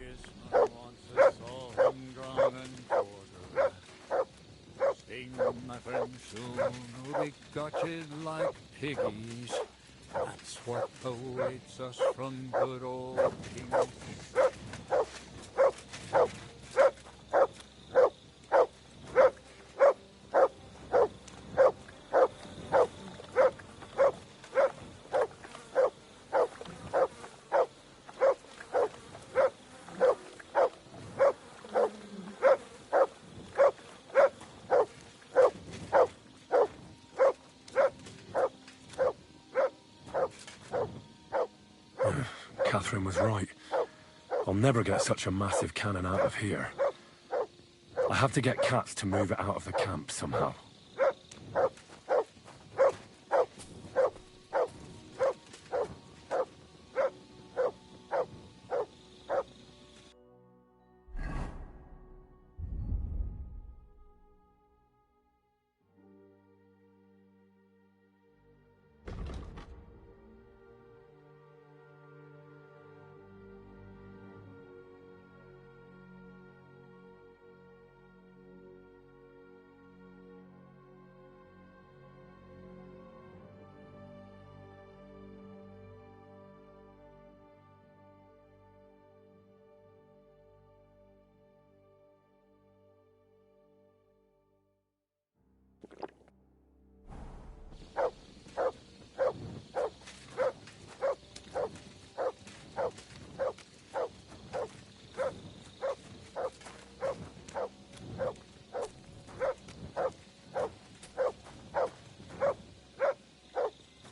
biggest one wants a salt drawn and quarter. Sing, my friend, soon we'll be gotcha'd like piggies. That's what awaits us from good old King. Catherine was right. I'll never get such a massive cannon out of here. I have to get Katz to move it out of the camp somehow.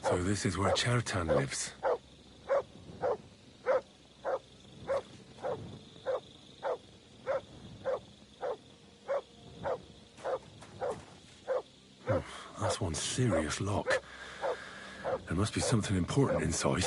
So this is where Chertan lives. That's one serious lock. There must be something important inside.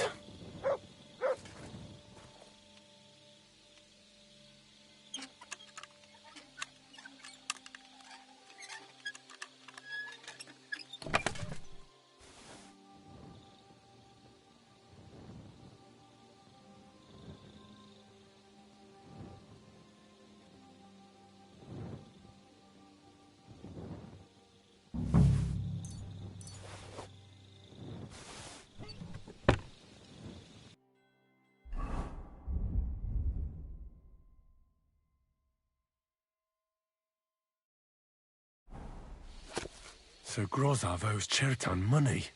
So Grozov owes Chertan money.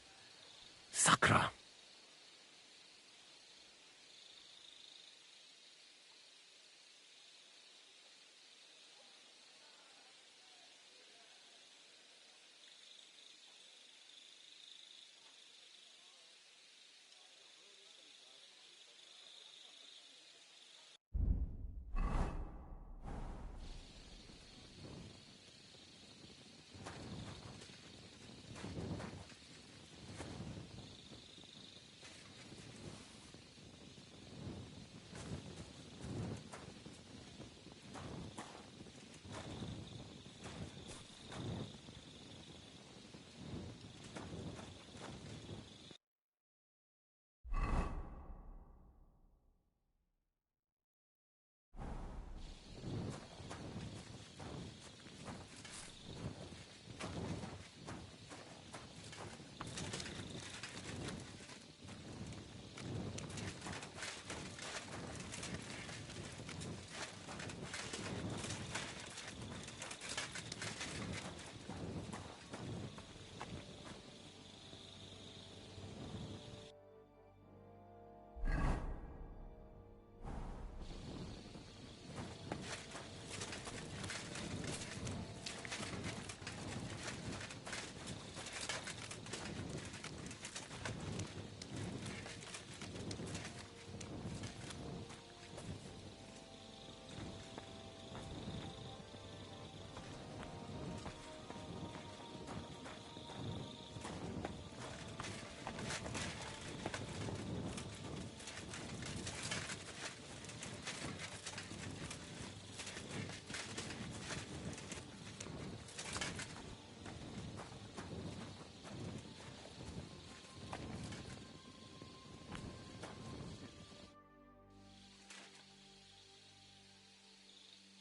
Sakra.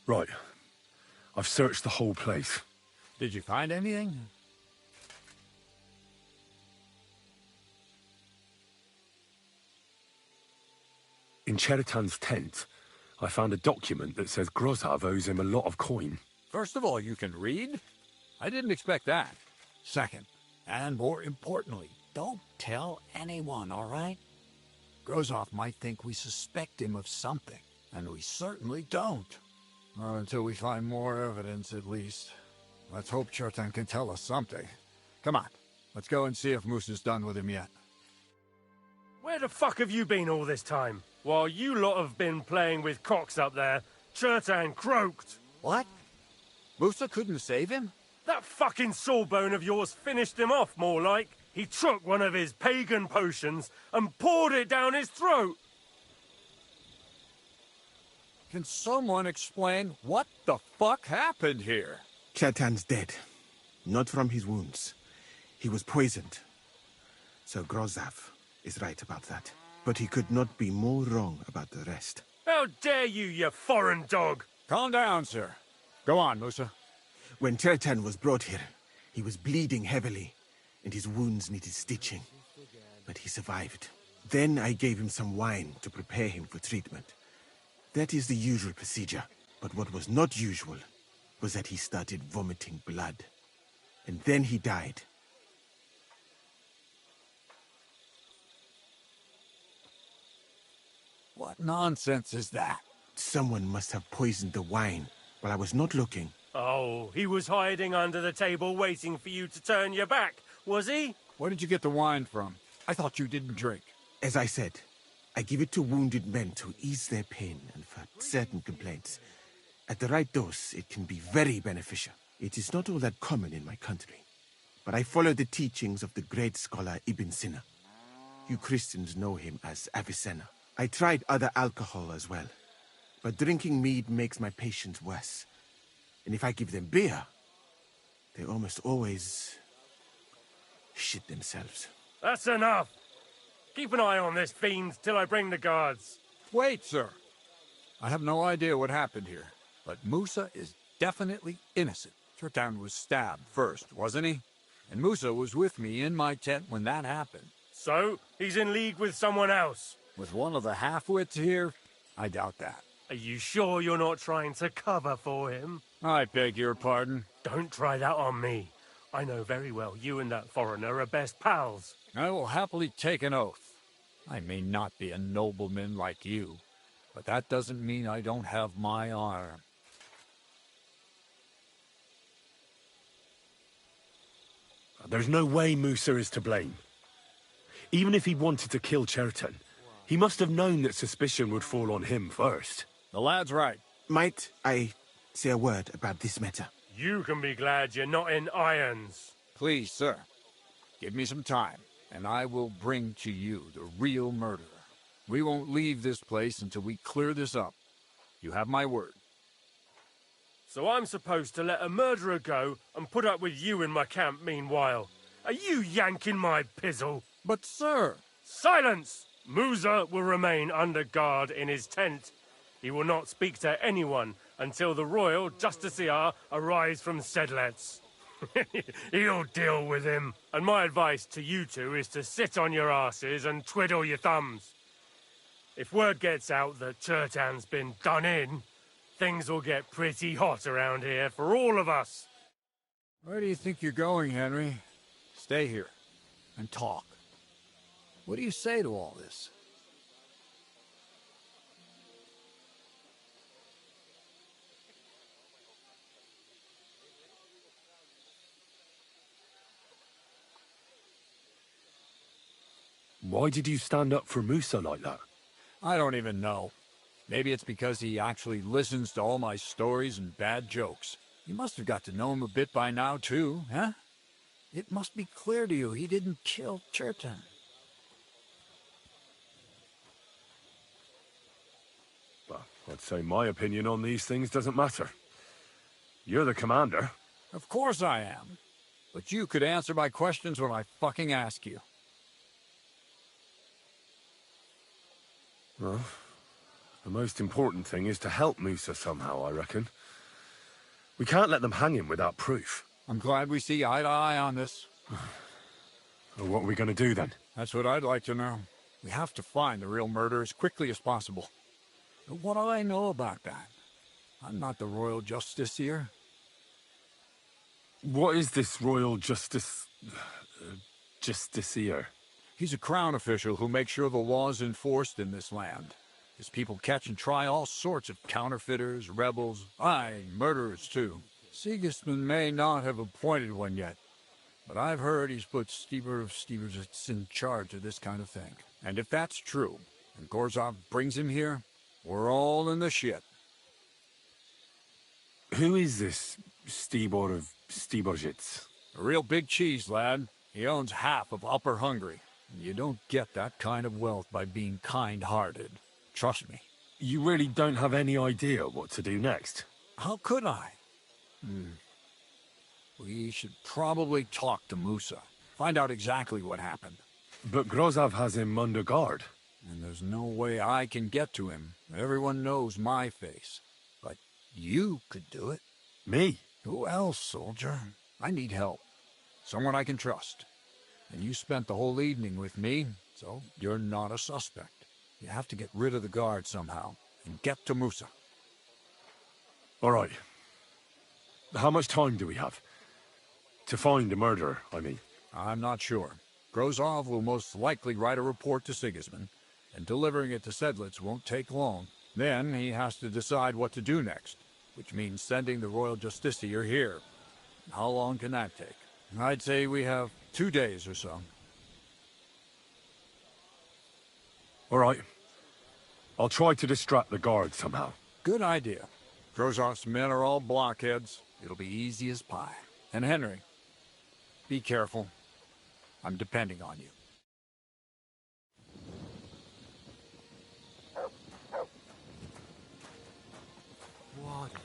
Right. I've searched the whole place. Did you find anything? In Cheritan's tent, I found a document that says Grozav owes him a lot of coin. First of all, you can read? I didn't expect that. Second, and more importantly, don't tell anyone, all right? Grozov might think we suspect him of something, and we certainly don't. Until we find more evidence, at least. Let's hope Chertan can tell us something. Come on, let's go and see if Musa's done with him yet. Where the fuck have you been all this time? While you lot have been playing with cocks up there, Chertan croaked. What? Musa couldn't save him? That fucking sawbone of yours finished him off, more like. He took one of his pagan potions and poured it down his throat. Can someone explain what the fuck happened here? Chertan's dead. Not from his wounds. He was poisoned. So Grozav is right about that. But he could not be more wrong about the rest. How dare you, you foreign dog! Calm down, sir. Go on, Musa. When Chertan was brought here, he was bleeding heavily, and his wounds needed stitching. But he survived. Then I gave him some wine to prepare him for treatment. That is the usual procedure. But what was not usual was that he started vomiting blood. And then he died. What nonsense is that? Someone must have poisoned the wine while I was not looking. Oh, he was hiding under the table waiting for you to turn your back, was he? Where did you get the wine from? I thought you didn't drink. As I said, I give it to wounded men to ease their pain and for certain complaints. At the right dose, it can be very beneficial. It is not all that common in my country. But I follow the teachings of the great scholar Ibn Sina. You Christians know him as Avicenna. I tried other alcohol as well, but drinking mead makes my patients worse. And if I give them beer, they almost always shit themselves. That's enough! Keep an eye on this fiend till I bring the guards. Wait, sir. I have no idea what happened here, but Musa is definitely innocent. Chertan was stabbed first, wasn't he? And Musa was with me in my tent when that happened. So, he's in league with someone else? With one of the half-wits here? I doubt that. Are you sure you're not trying to cover for him? I beg your pardon. Don't try that on me. I know very well you and that foreigner are best pals. I will happily take an oath. I may not be a nobleman like you, but that doesn't mean I don't have my honor. There's no way Musa is to blame. Even if he wanted to kill Chertan, he must have known that suspicion would fall on him first. The lad's right. Might I say a word about this matter? You can be glad you're not in irons. Please, sir, give me some time, and I will bring to you the real murderer. We won't leave this place until we clear this up. You have my word. So I'm supposed to let a murderer go and put up with you in my camp meanwhile. Are you yanking my pizzle? But, sir... Silence! Musa will remain under guard in his tent. He will not speak to anyone until the royal justiciar arrives from Sedlets. He'll deal with him. And my advice to you two is to sit on your asses and twiddle your thumbs. If word gets out that Chertan's been done in, things will get pretty hot around here for all of us. Where do you think you're going, Henry? Stay here and talk. What do you say to all this? Why did you stand up for Musa like that? I don't even know. Maybe it's because he actually listens to all my stories and bad jokes. You must have got to know him a bit by now, too, huh? It must be clear to you he didn't kill Chertan. Well, I'd say my opinion on these things doesn't matter. You're the commander. Of course I am. But you could answer my questions when I fucking ask you. Well, The most important thing is to help Musa somehow, I reckon. We can't let them hang him without proof. I'm glad we see eye to eye on this. Well, what are we going to do then? That's what I'd like to know. We have to find the real murderer as quickly as possible. But what do I know about that? I'm not the royal justiciar. What is this royal justiciar? He's a crown official who makes sure the law is enforced in this land. His people catch and try all sorts of counterfeiters, rebels, aye, murderers too. Sigismund may not have appointed one yet, but I've heard he's put Steber of Stebersitz in charge of this kind of thing. And if that's true, and Gorzov brings him here, we're all in the shit. Who is this Stebor of Stebersitz? A real big cheese, lad. He owns half of Upper Hungary. You don't get that kind of wealth by being kind-hearted. Trust me. You really don't have any idea what to do next? How could I? We should probably talk to Musa. Find out exactly what happened. But Grozov has him under guard. And there's no way I can get to him. Everyone knows my face. But you could do it. Me? Who else, soldier? I need help. Someone I can trust. And you spent the whole evening with me, so you're not a suspect. You have to get rid of the guard somehow, and get to Musa. All right. How much time do we have? To find the murderer, I mean. I'm not sure. Grozov will most likely write a report to Sigismund, and delivering it to Sedlitz won't take long. Then he has to decide what to do next, which means sending the royal justiciar here. How long can that take? I'd say we have 2 days or so. All right. I'll try to distract the guard somehow. Good idea. Grozov's men are all blockheads. It'll be easy as pie. And Henry, be careful. I'm depending on you. What a night.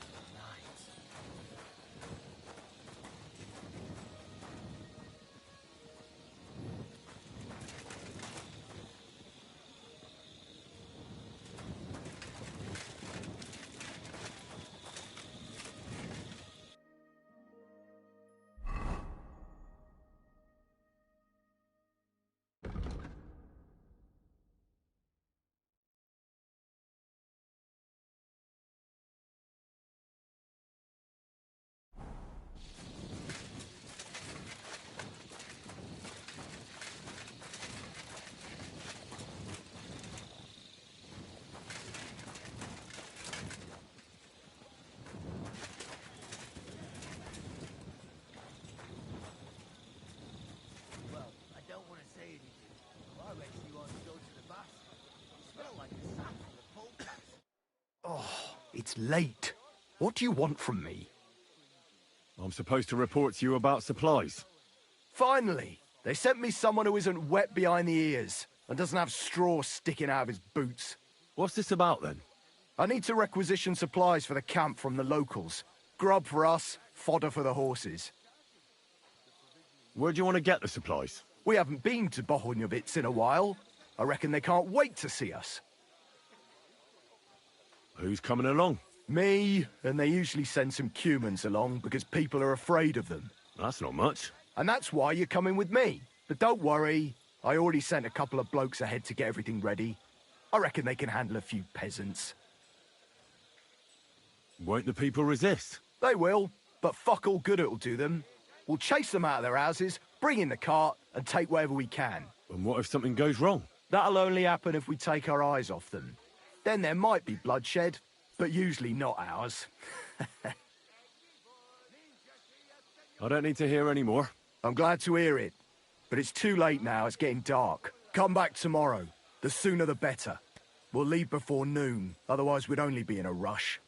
It's late. What do you want from me? I'm supposed to report to you about supplies. Finally! They sent me someone who isn't wet behind the ears and doesn't have straw sticking out of his boots. What's this about, then? I need to requisition supplies for the camp from the locals. Grub for us, fodder for the horses. Where do you want to get the supplies? We haven't been to Bohunjovitz in a while. I reckon they can't wait to see us. Who's coming along? Me, and they usually send some humans along because people are afraid of them. That's not much. And that's why you're coming with me. But don't worry, I already sent a couple of blokes ahead to get everything ready. I reckon they can handle a few peasants. Won't the people resist? They will, but fuck all good it'll do them. We'll chase them out of their houses, bring in the cart, and take whatever we can. And what if something goes wrong? That'll only happen if we take our eyes off them. Then there might be bloodshed, but usually not ours. I don't need to hear any more. I'm glad to hear it. But it's too late now, it's getting dark. Come back tomorrow. The sooner the better. We'll leave before noon, otherwise we'd only be in a rush.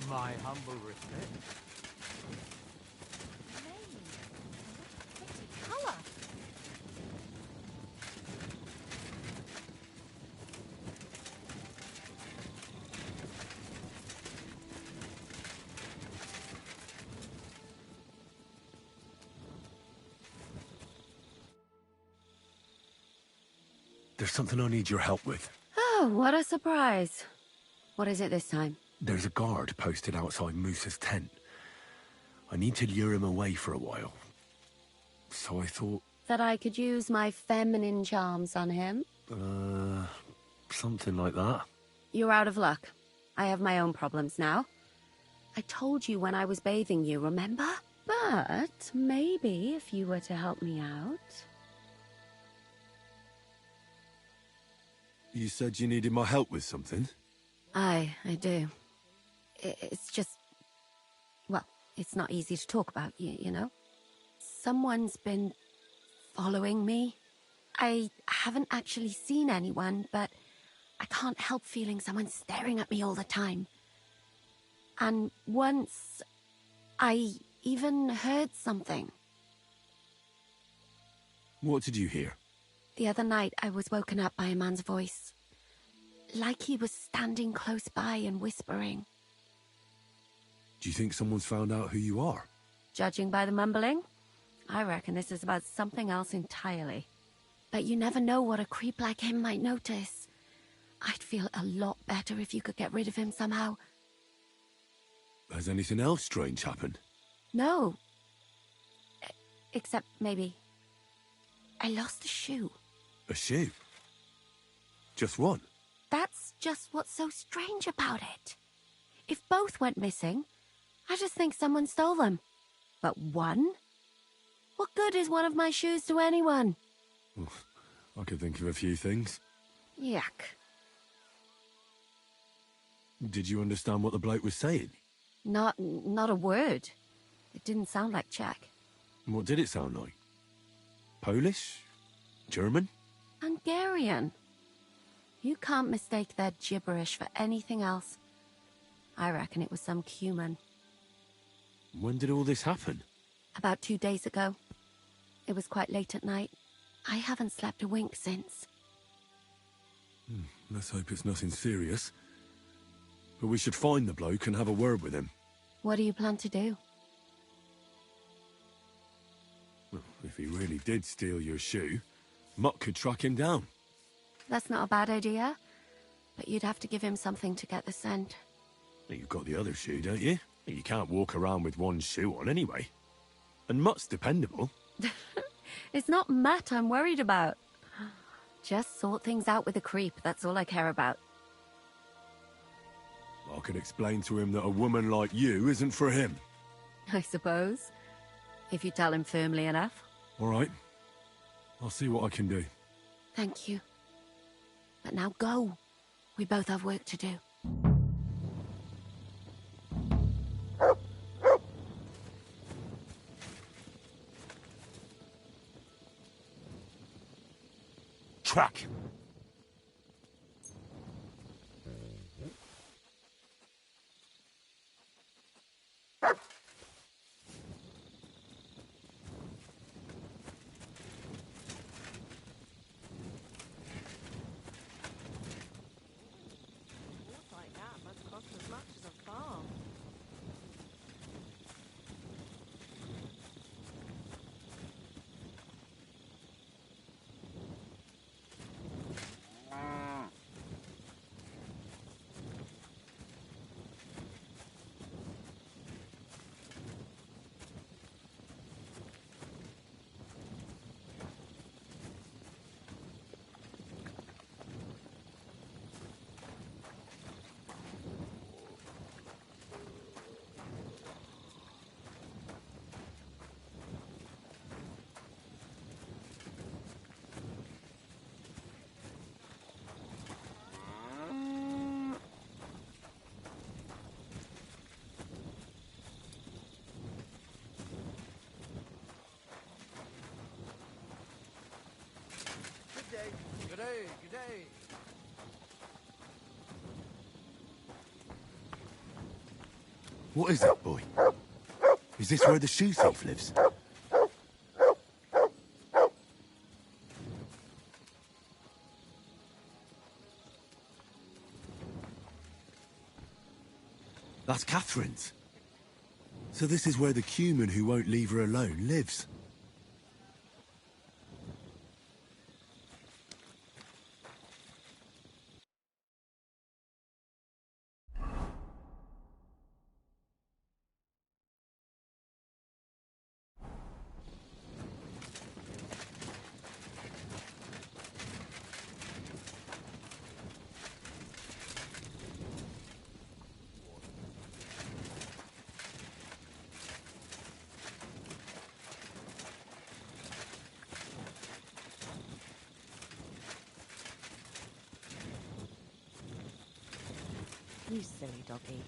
My humble respect. there's something I need your help with. Oh, what a surprise. What is it this time? There's a guard posted outside Moose's tent. I need to lure him away for a while. So I thought... That I could use my feminine charms on him? Something like that. You're out of luck. I have my own problems now. I told you when I was bathing you, remember? But maybe if you were to help me out... You said you needed my help with something? I do. It's just... Well, it's not easy to talk about, you know? Someone's been following me. I haven't actually seen anyone, but I can't help feeling someone staring at me all the time. And once, I even heard something. What did you hear? The other night, I was woken up by a man's voice. Like he was standing close by and whispering. Do you think someone's found out who you are? Judging by the mumbling, I reckon this is about something else entirely. But you never know what a creep like him might notice. I'd feel a lot better if you could get rid of him somehow. Has anything else strange happened? No. Except maybe... I lost a shoe. A shoe? Just one? That's just what's so strange about it. If both went missing, I just think someone stole them. But one? What good is one of my shoes to anyone? I could think of a few things. Yuck. Did you understand what the bloke was saying? Not a word. It didn't sound like Czech. What did it sound like? Polish? German? Hungarian. You can't mistake their gibberish for anything else. I reckon it was some Cuman. When did all this happen? About 2 days ago. It was quite late at night. I haven't slept a wink since. Let's hope it's nothing serious. But we should find the bloke and have a word with him. What do you plan to do? Well, if he really did steal your shoe, Mutt could track him down. That's not a bad idea. But you'd have to give him something to get the scent. You've got the other shoe, don't you? You can't walk around with one shoe on anyway. And Mutt's dependable. It's not Matt I'm worried about. Just sort things out with a creep, that's all I care about. I can explain to him that a woman like you isn't for him. I suppose. If you tell him firmly enough. All right. I'll see what I can do. Thank you. But now go. We both have work to do. Track! Like that must cost as much as a farm. Good day, good day. What is it, boy? Is this where the shoe thief lives? That's Catherine's. So this is where the Cuman who won't leave her alone lives. You silly doggy.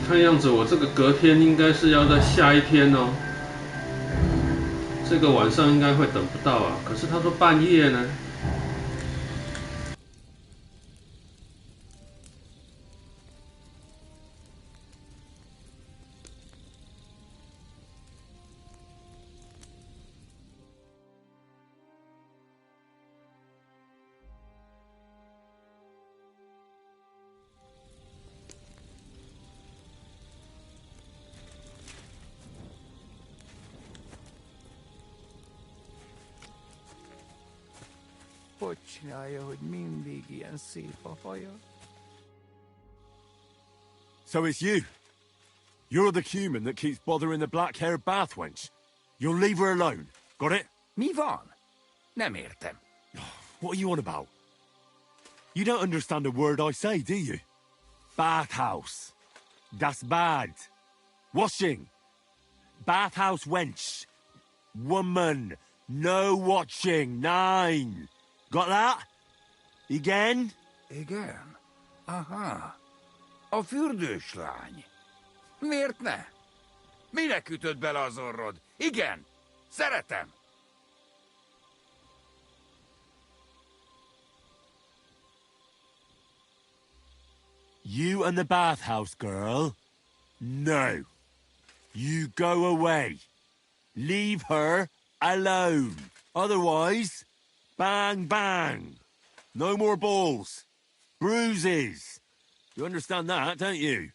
看样子我这个隔天应该是要在下一天哦。这个晚上应该会等不到啊，可是他说半夜呢。So it's you. You're the human that keeps bothering the black-haired bath wench. You'll leave her alone. Got it? Mi van? Nem értem. What are you on about? You don't understand a word I say, do you? Bathhouse. Das bad. Washing. Bathhouse wench. Woman. No watching. 9. Got that? Again? Igen? Aha. A fürdős lány. Miért ne? Minek ütöd bele az orrod? Igen, szeretem. You and the bathhouse girl? No. You go away. Leave her alone. Otherwise, bang, bang. No more balls. Bruises. You understand that, don't you?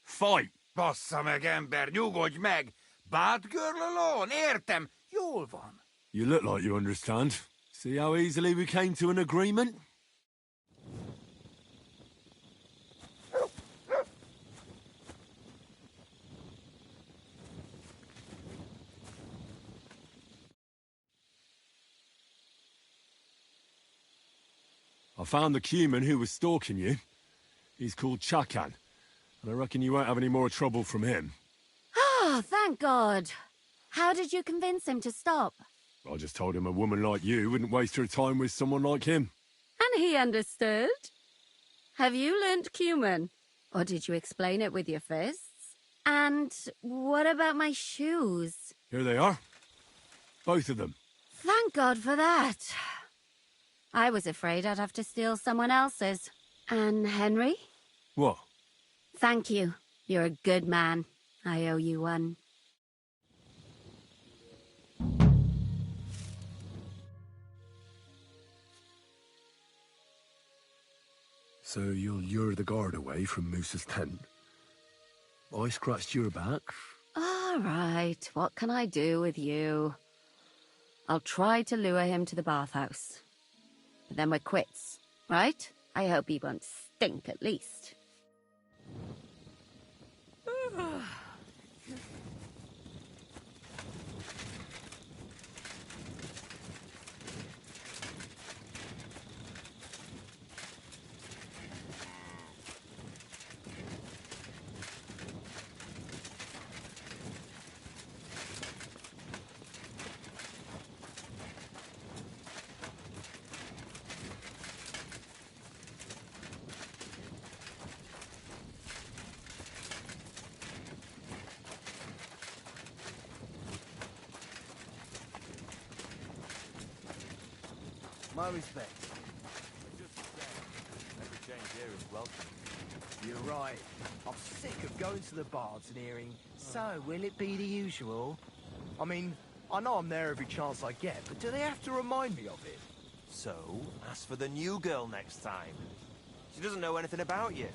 Fight. Bassza meg, ember, nyugodj meg! Bad girl alone, értem, jól van. You look like you understand. See how easily we came to an agreement? I found the cumin who was stalking you. He's called Chakan, and I reckon you won't have any more trouble from him. Oh, thank God. How did you convince him to stop? I just told him a woman like you wouldn't waste her time with someone like him. And he understood? Have you learnt cumin? Or did you explain it with your fists? And what about my shoes? Here they are. Both of them. Thank God for that. I was afraid I'd have to steal someone else's. And Henry? What? Thank you. You're a good man. I owe you one. So you'll lure the guard away from Moose's tent? I scratched your back? All right, what can I do with you? I'll try to lure him to the bathhouse. But then we're quits, right? I hope he won't stink at least. My respect. Just to say, every change here is welcome. You're right. I'm sick of going to the bards and hearing, so will it be the usual? I mean, I know I'm there every chance I get, but do they have to remind me of it? So, ask for the new girl next time. She doesn't know anything about you.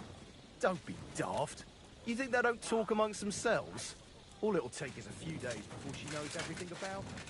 Don't be daft. You think they don't talk amongst themselves? All it'll take is a few days before she knows everything about me.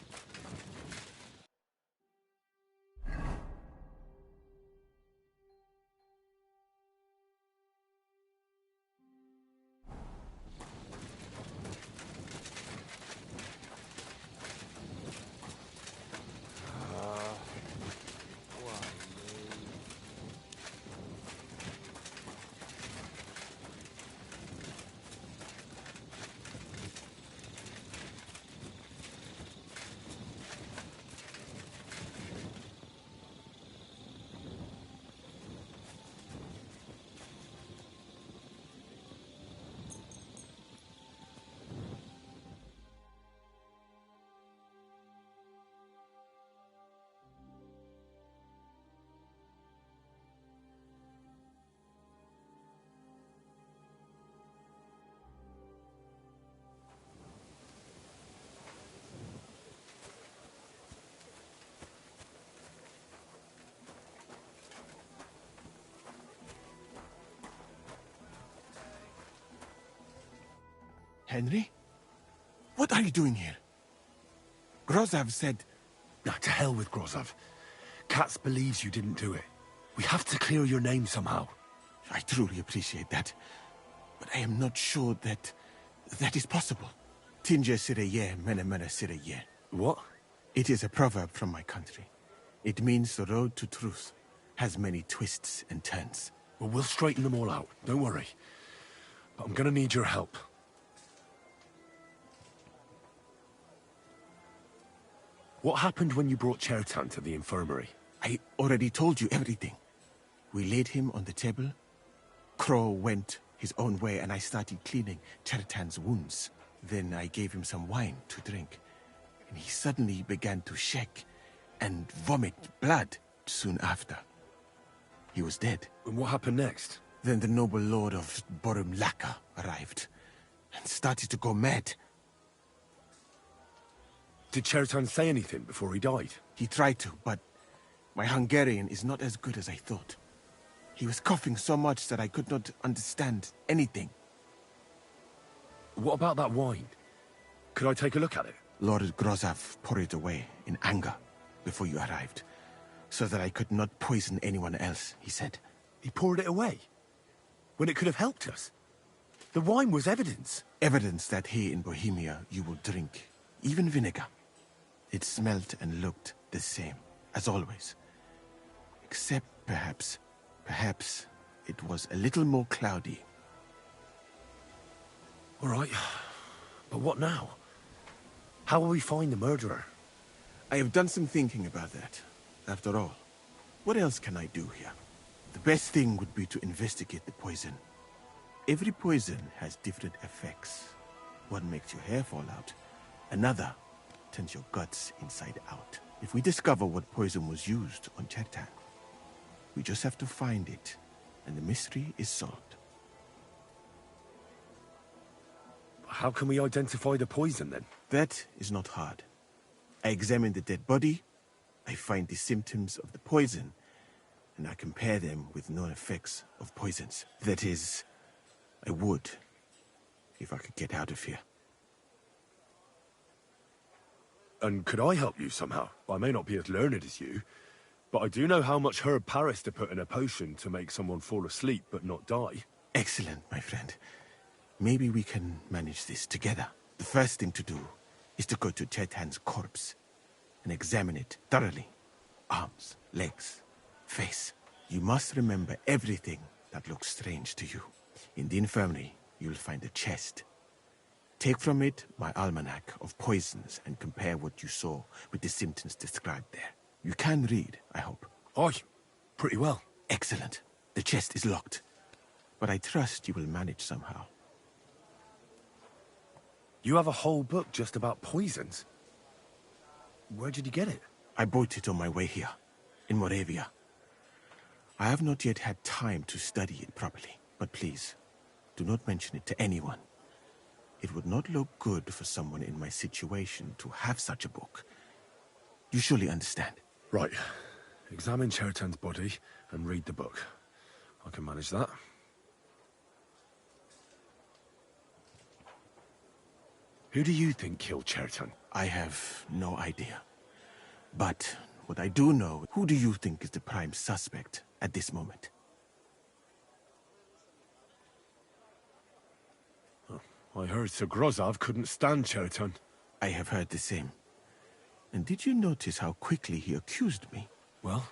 Henry? What are you doing here? Grozov said... Nah, to hell with Grozov. Katz believes you didn't do it. We have to clear your name somehow. I truly appreciate that. But I am not sure that is possible. Tinja sireye, mene mene sireye. What? It is a proverb from my country. It means the road to truth has many twists and turns. Well, we'll straighten them all out. Don't worry. But I'm gonna need your help. What happened when you brought Chertan to the infirmary? I already told you everything. We laid him on the table. Crow went his own way and I started cleaning Chertan's wounds. Then I gave him some wine to drink. And he suddenly began to shake and vomit blood soon after. He was dead. And what happened next? Then the noble lord of Borumlaka arrived and started to go mad. Did Chertan say anything before he died? He tried to, but my Hungarian is not as good as I thought. He was coughing so much that I could not understand anything. What about that wine? Could I take a look at it? Lord Grozav poured it away in anger before you arrived, so that I could not poison anyone else, he said. He poured it away? When it could have helped us? The wine was evidence. Evidence that here in Bohemia you will drink, even vinegar. It smelled and looked the same, as always. Except perhaps it was a little more cloudy. All right, but what now? How will we find the murderer? I have done some thinking about that. After all, what else can I do here? The best thing would be to investigate the poison. Every poison has different effects. One makes your hair fall out. Another turns your guts inside out. If we discover what poison was used on Chertan, we just have to find it, and the mystery is solved. How can we identify the poison, then? That is not hard. I examine the dead body, I find the symptoms of the poison, and I compare them with known effects of poisons. That is, I would, if I could get out of here. And could I help you somehow? I may not be as learned as you, but I do know how much herb Paris to put in a potion to make someone fall asleep but not die. Excellent, my friend. Maybe we can manage this together. The first thing to do is to go to Chertan's corpse and examine it thoroughly. Arms, legs, face. You must remember everything that looks strange to you. In the infirmary, you'll find a chest. Take from it my almanac of poisons and compare what you saw with the symptoms described there. You can read, I hope. Aye, pretty well. Excellent. The chest is locked, but I trust you will manage somehow. You have a whole book just about poisons? Where did you get it? I bought it on my way here, in Moravia. I have not yet had time to study it properly, but please, do not mention it to anyone. It would not look good for someone in my situation to have such a book. You surely understand. Right. Examine Chertan's body and read the book. I can manage that. Who do you think killed Chertan? I have no idea. But what I do know, who do you think is the prime suspect at this moment? I heard Sir Grozav couldn't stand Chertan. I have heard the same. And did you notice how quickly he accused me? Well,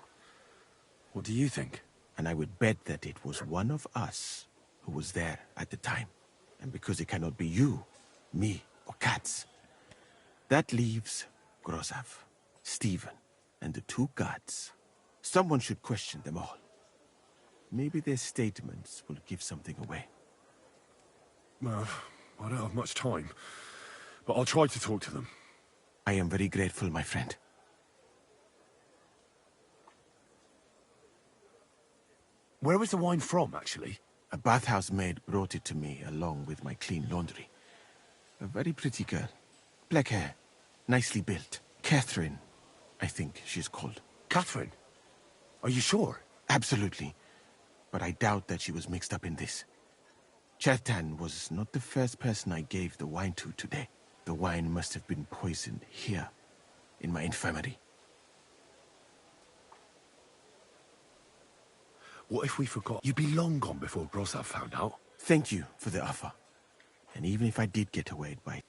what do you think? And I would bet that it was one of us who was there at the time. And because it cannot be you, me, or Katz, that leaves Grozav, Stephen, and the two guards. Someone should question them all. Maybe their statements will give something away. Well, I don't have much time, but I'll try to talk to them. I am very grateful, my friend. Where was the wine from, actually? A bathhouse maid brought it to me along with my clean laundry. A very pretty girl. Black hair. Nicely built. Catherine, I think she's called. Catherine? Are you sure? Absolutely. But I doubt that she was mixed up in this. Chertan was not the first person I gave the wine to today. The wine must have been poisoned here, in my infirmary. What if we forgot? You'd be long gone before Grossav found out. Thank you for the offer. And even if I did get away by...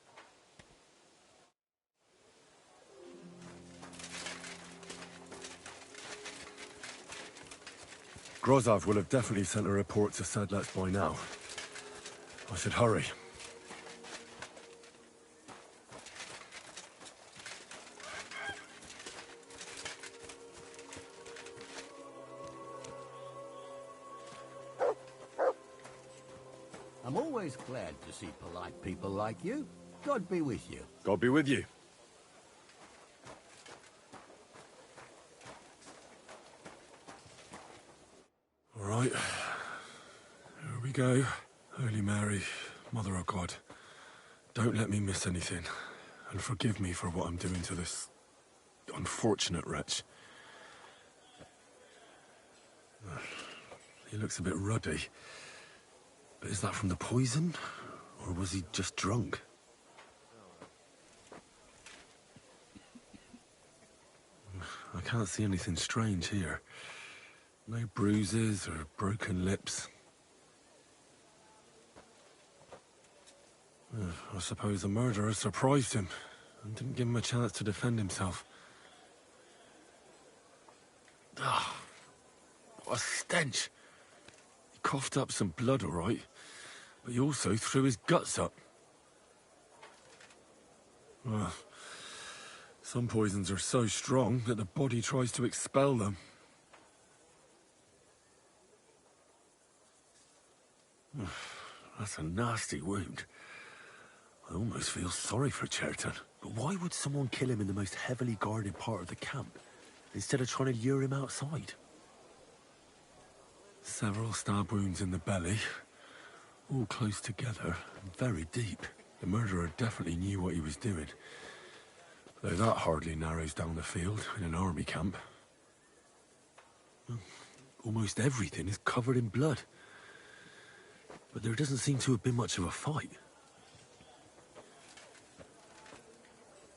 Grossav will have definitely sent a report to Sedlets by now. I should hurry. I'm always glad to see polite people like you. God be with you. God be with you. All right. Here we go. Holy Mary, Mother of God, don't let me miss anything, and forgive me for what I'm doing to this unfortunate wretch. He looks a bit ruddy. But is that from the poison? Or was he just drunk? I can't see anything strange here. No bruises or broken lips. I suppose the murderer surprised him and didn't give him a chance to defend himself. Ah, what a stench! He coughed up some blood, all right, but he also threw his guts up. Some poisons are so strong that the body tries to expel them. That's a nasty wound. I almost feel sorry for Cherton. But why would someone kill him in the most heavily guarded part of the camp, instead of trying to lure him outside? Several stab wounds in the belly, all close together and very deep. The murderer definitely knew what he was doing. Though that hardly narrows down the field in an army camp. Almost everything is covered in blood. But there doesn't seem to have been much of a fight.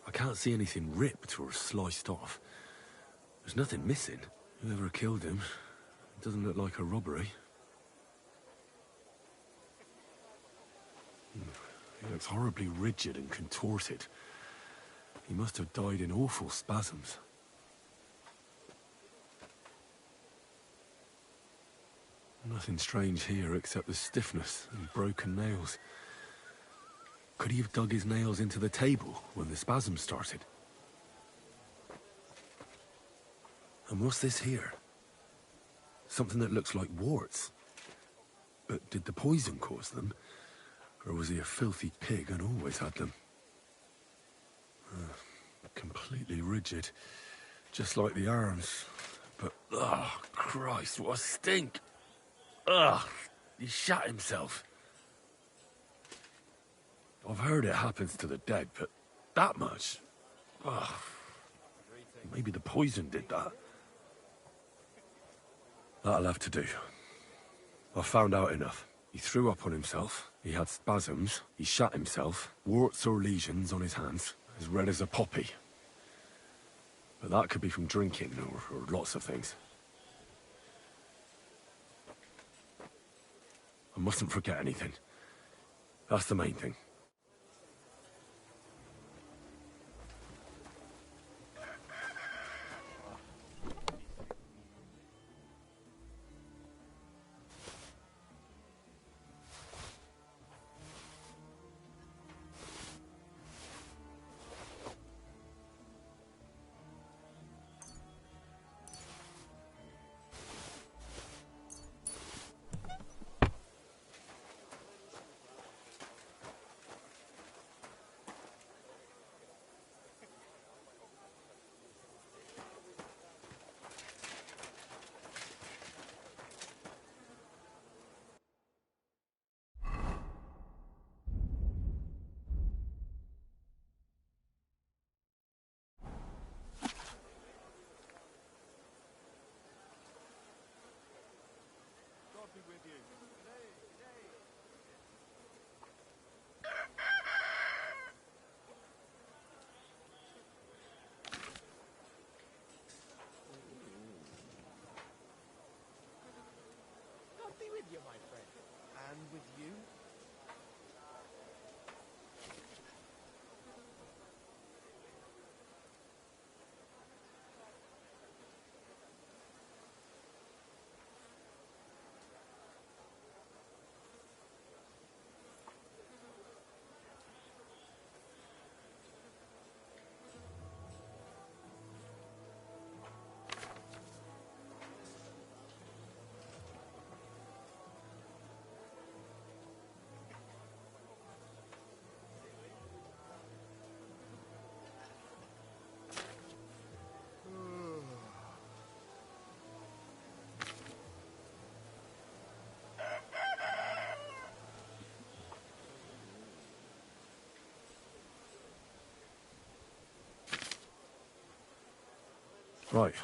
I can't see anything ripped or sliced off. There's nothing missing. Whoever killed him, it doesn't look like a robbery. He looks horribly rigid and contorted. He must have died in awful spasms. Nothing strange here except the stiffness and broken nails. Could he have dug his nails into the table when the spasms started? And what's this here? Something that looks like warts. But did the poison cause them? Or was he a filthy pig and always had them? Completely rigid. Just like the arms. But, oh, Christ, what a stink! Ugh, he shat himself. I've heard it happens to the dead, but that much? Ugh. Maybe the poison did that. That'll have to do. I've found out enough. He threw up on himself, he had spasms, he shat himself, warts or lesions on his hands, as red as a poppy. But that could be from drinking, or lots of things. I mustn't forget anything. That's the main thing. Right.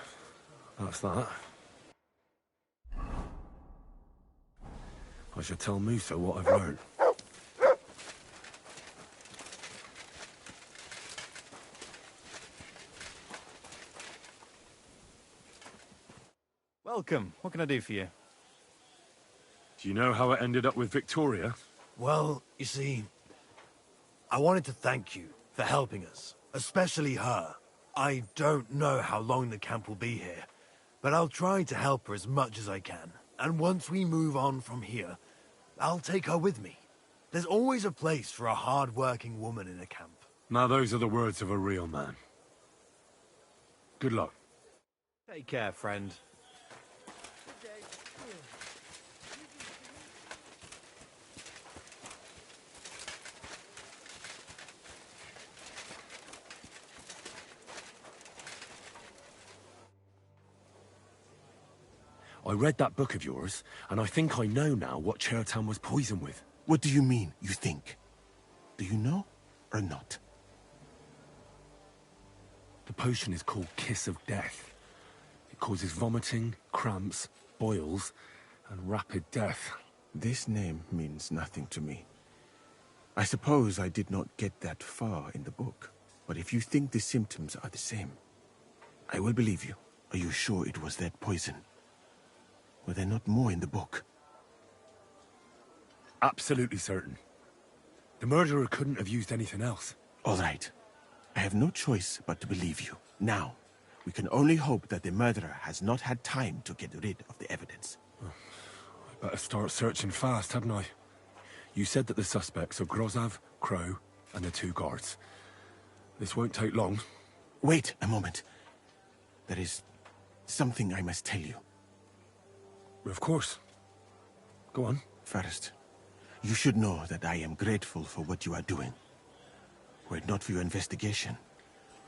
That's that. I should tell Musa what I've learned. Welcome. What can I do for you? Do you know how it ended up with Victoria? Well, you see, I wanted to thank you for helping us, especially her. I don't know how long the camp will be here, but I'll try to help her as much as I can. And once we move on from here, I'll take her with me. There's always a place for a hard-working woman in a camp. Now those are the words of a real man. Good luck. Take care, friend. I read that book of yours, and I think I know now what Chertan was poisoned with. What do you mean, you think? Do you know, or not? The potion is called Kiss of Death. It causes vomiting, cramps, boils, and rapid death. This name means nothing to me. I suppose I did not get that far in the book. But if you think the symptoms are the same, I will believe you. Are you sure it was that poison? Were there not more in the book? Absolutely certain. The murderer couldn't have used anything else. All right. I have no choice but to believe you. Now, we can only hope that the murderer has not had time to get rid of the evidence. I better start searching fast, hadn't I? You said that the suspects are Grozav, Crow, and the 2 guards. This won't take long. Wait a moment. There is something I must tell you. Of course. Go on. First, you should know that I am grateful for what you are doing. Were it not for your investigation,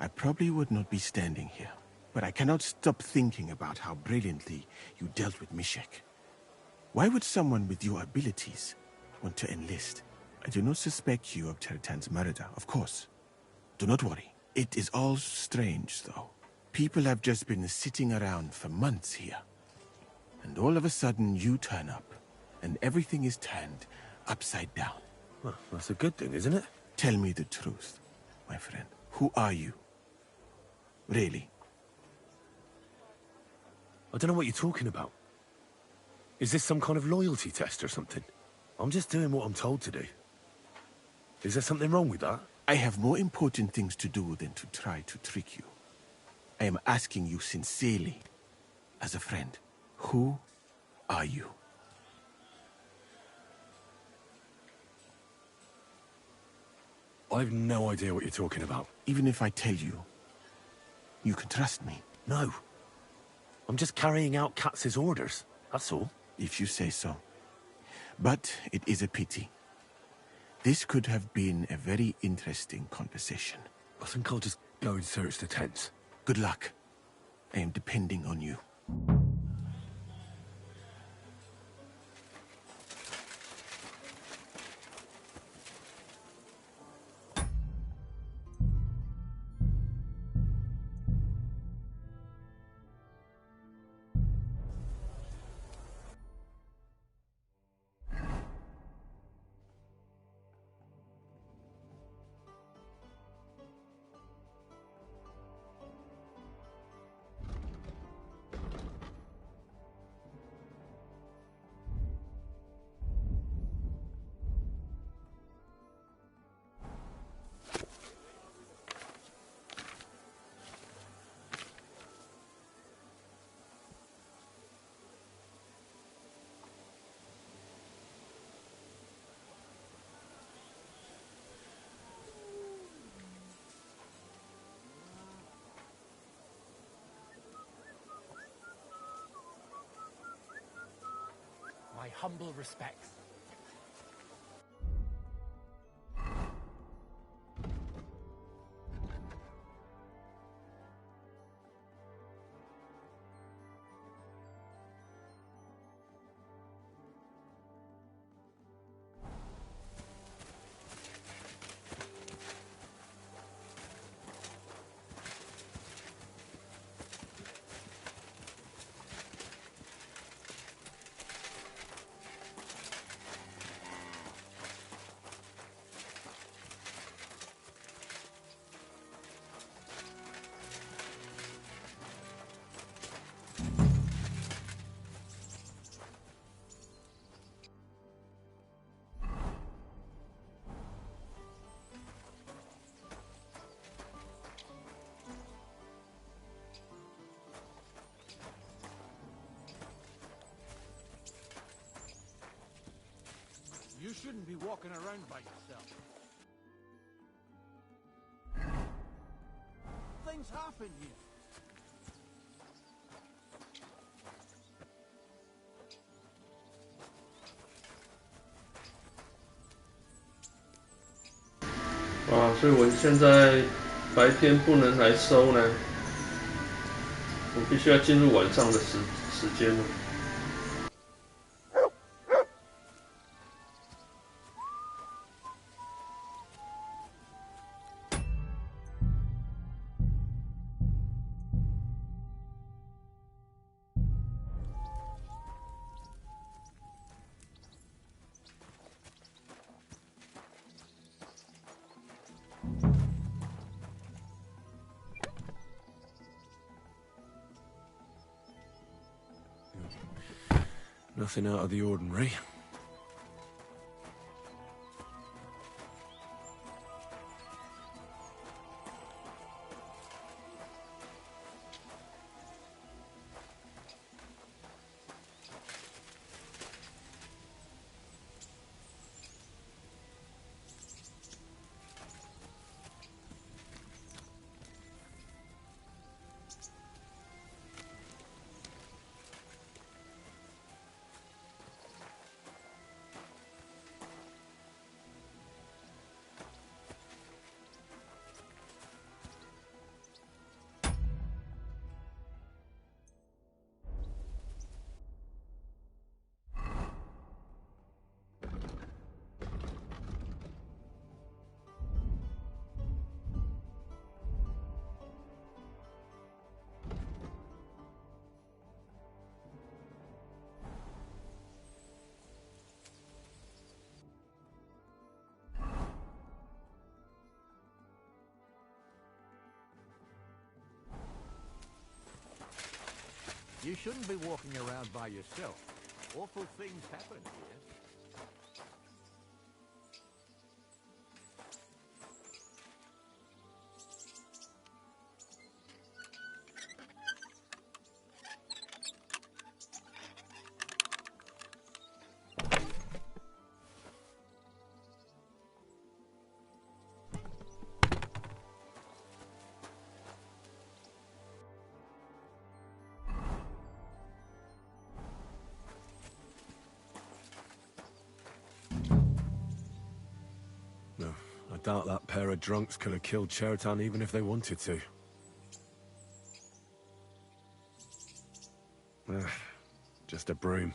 I probably would not be standing here. But I cannot stop thinking about how brilliantly you dealt with Mishek. Why would someone with your abilities want to enlist? I do not suspect you of Chertan's murder, of course. Do not worry. It is all strange, though. People have just been sitting around for months here. And all of a sudden, you turn up, and everything is turned upside down. Well, that's a good thing, isn't it? Tell me the truth, my friend. Who are you? Really? I don't know what you're talking about. Is this some kind of loyalty test or something? I'm just doing what I'm told to do. Is there something wrong with that? I have more important things to do than to try to trick you. I am asking you sincerely, as a friend. Who are you? I've no idea what you're talking about. Even if I tell you, you can trust me. No. I'm just carrying out Katz's orders, that's all. If you say so. But it is a pity. This could have been a very interesting conversation. I think I'll just go and search the tents. Good luck. I am depending on you. My humble respects. You shouldn't be walking around by yourself. Things happen here.所以我现在白天不能来收呢，我必须要进入晚上的时间了。Nothing out of the ordinary. You shouldn't be walking around by yourself. Awful things happen here. No, I doubt that pair of drunks could have killed Cheriton even if they wanted to. Just a broom.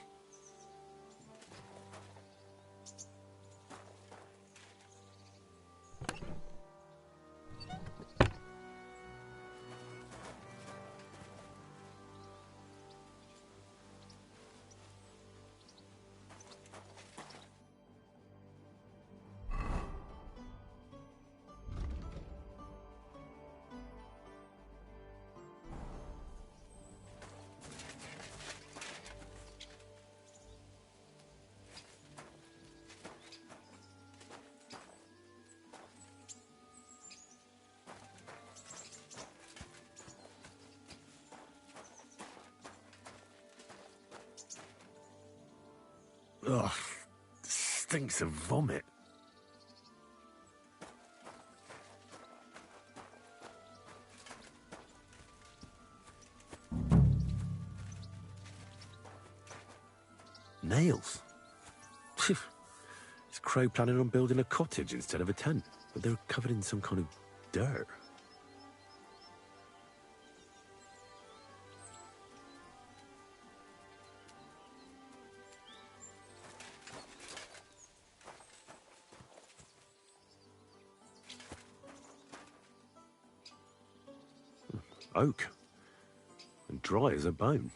Ugh, stinks of vomit. Nails? Is Crow planning on building a cottage instead of a tent? But they're covered in some kind of dirt. Oak. And dry as a bone.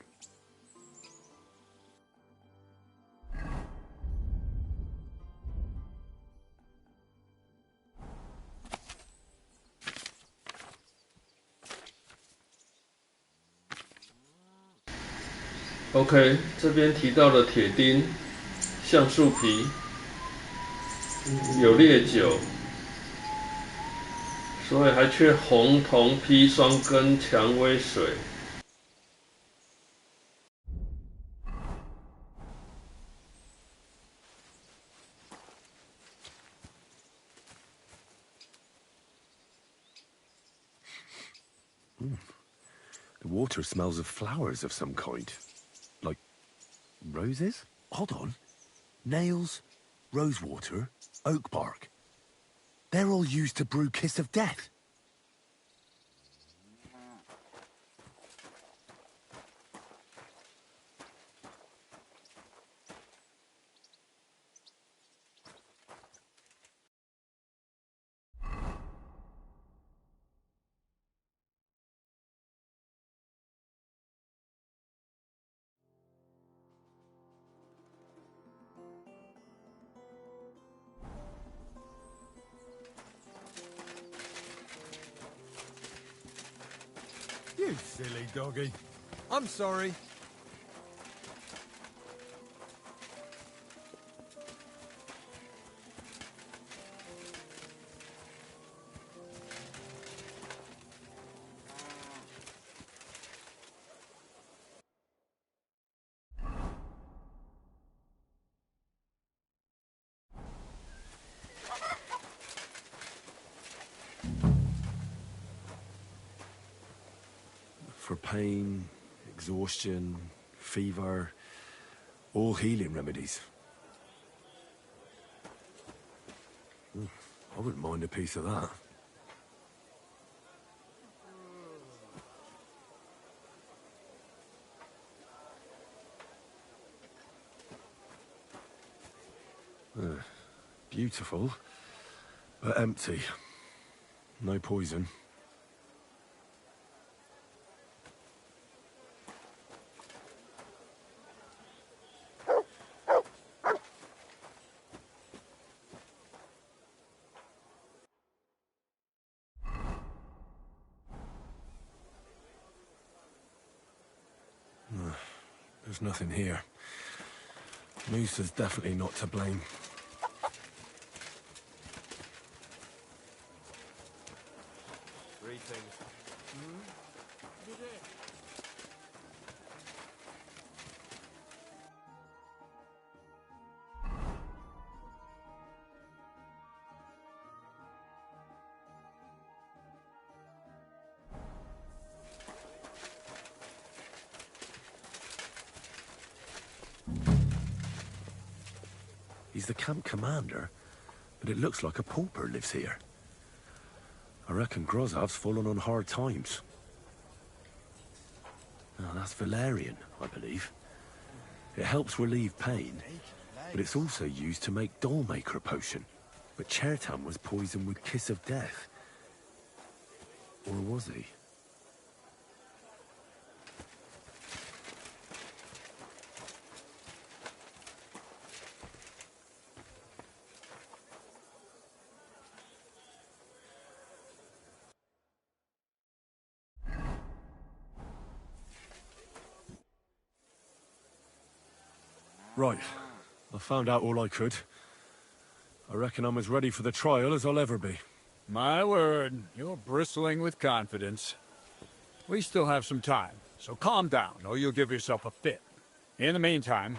OK， 这边提到了铁钉、橡树皮，有烈酒。所以还缺红铜砒霜跟蔷薇水。The water smells of flowers of some kind. Like roses? Hold on. Nails, rosewater, oak bark. They're all used to brew Kiss of Death. You silly doggy. I'm sorry. For pain, exhaustion, fever, all healing remedies. I wouldn't mind a piece of that. Beautiful, but empty. No poison. There's nothing here. Musa's definitely not to blame. Greetings. He's the camp commander, but it looks like a pauper lives here. I reckon Grozov's fallen on hard times. Oh, that's valerian, I believe. It helps relieve pain, but it's also used to make Dollmaker potion. But Chertan was poisoned with Kiss of Death. Or was he? Right. I found out all I could. I reckon I'm as ready for the trial as I'll ever be. My word, you're bristling with confidence. We still have some time, so calm down, or you'll give yourself a fit. In the meantime,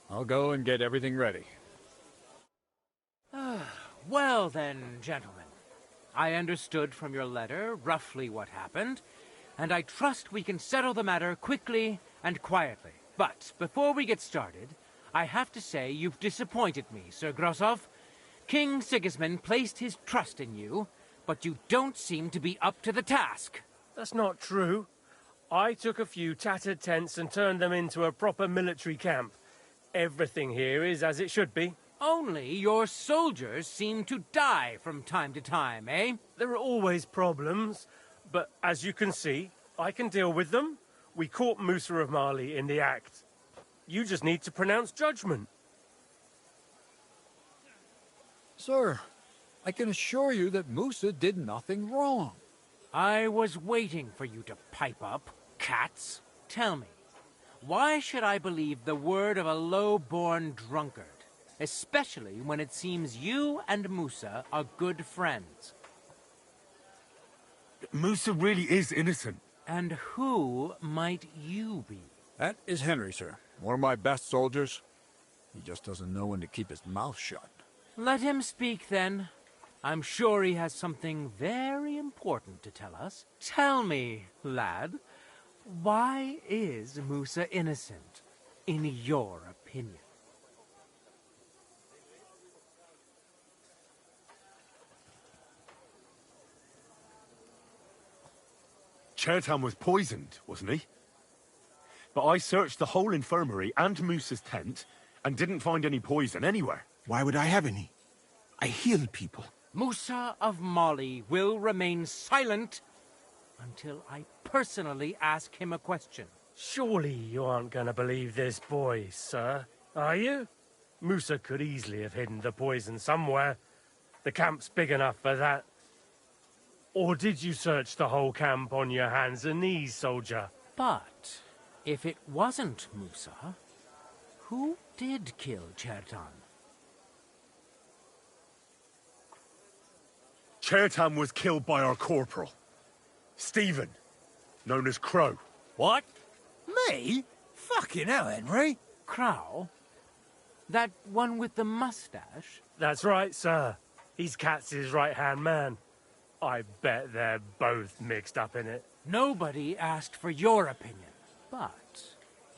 I'll go and get everything ready. Well then, gentlemen. I understood from your letter roughly what happened, and I trust we can settle the matter quickly and quietly. But before we get started, I have to say you've disappointed me, Sir Grozov. King Sigismund placed his trust in you, but you don't seem to be up to the task. That's not true. I took a few tattered tents and turned them into a proper military camp. Everything here is as it should be. Only your soldiers seem to die from time to time, eh? There are always problems, but as you can see, I can deal with them. We caught Musa of Mali in the act. You just need to pronounce judgment. Sir, I can assure you that Musa did nothing wrong. I was waiting for you to pipe up, cats. Tell me, why should I believe the word of a low-born drunkard, especially when it seems you and Musa are good friends? Musa really is innocent. And who might you be? That is Henry, sir. One of my best soldiers. He just doesn't know when to keep his mouth shut. Let him speak, then. I'm sure he has something very important to tell us. Tell me, lad, why is Musa innocent, in your opinion? Chertan was poisoned, wasn't he? But I searched the whole infirmary and Musa's tent and didn't find any poison anywhere. Why would I have any? I heal people. Musa of Mali will remain silent until I personally ask him a question. Surely you aren't going to believe this boy, sir, are you? Musa could easily have hidden the poison somewhere. The camp's big enough for that. Or did you search the whole camp on your hands and knees, soldier? But if it wasn't Musa, who did kill Chertan? Chertan was killed by our corporal, Stephen, known as Crow. What? Me? Fucking hell, Henry. Crow? That one with the mustache? That's right, sir. He's Katz's right-hand man. I bet they're both mixed up in it. Nobody asked for your opinion, but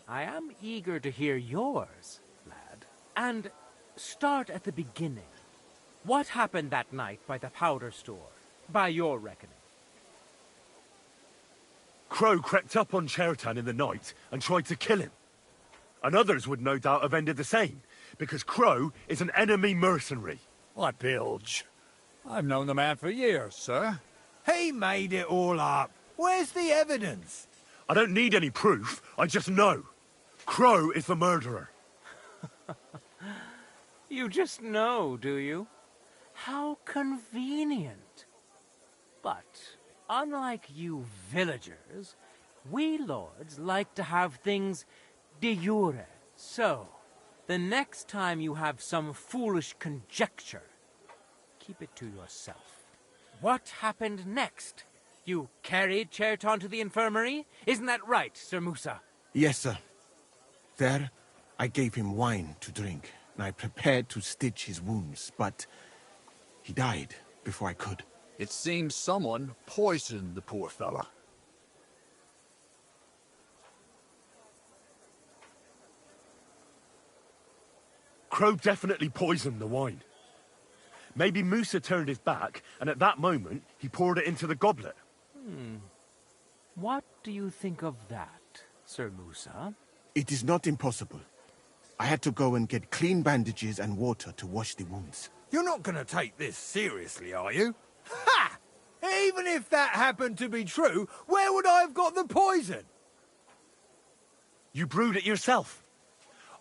I am eager to hear yours, lad. And start at the beginning. What happened that night by the powder store, by your reckoning? Crow crept up on Chertan in the night and tried to kill him. And others would no doubt have ended the same, because Crow is an enemy mercenary. What bilge? I've known the man for years, sir. He made it all up. Where's the evidence? I don't need any proof, I just know. Crow is the murderer. You just know, do you? How convenient. But unlike you villagers, we lords like to have things de jure. So, the next time you have some foolish conjecture, keep it to yourself. What happened next? You carried Chertan to the infirmary? Isn't that right, Sir Musa? Yes, sir. There, I gave him wine to drink, and I prepared to stitch his wounds, but he died before I could. It seems someone poisoned the poor fella. Crow definitely poisoned the wine. Maybe Musa turned his back, and at that moment, he poured it into the goblet. What do you think of that, Sir Musa? It is not impossible. I had to go and get clean bandages and water to wash the wounds. You're not going to take this seriously, are you? Ha! Even if that happened to be true, where would I have got the poison? You brewed it yourself.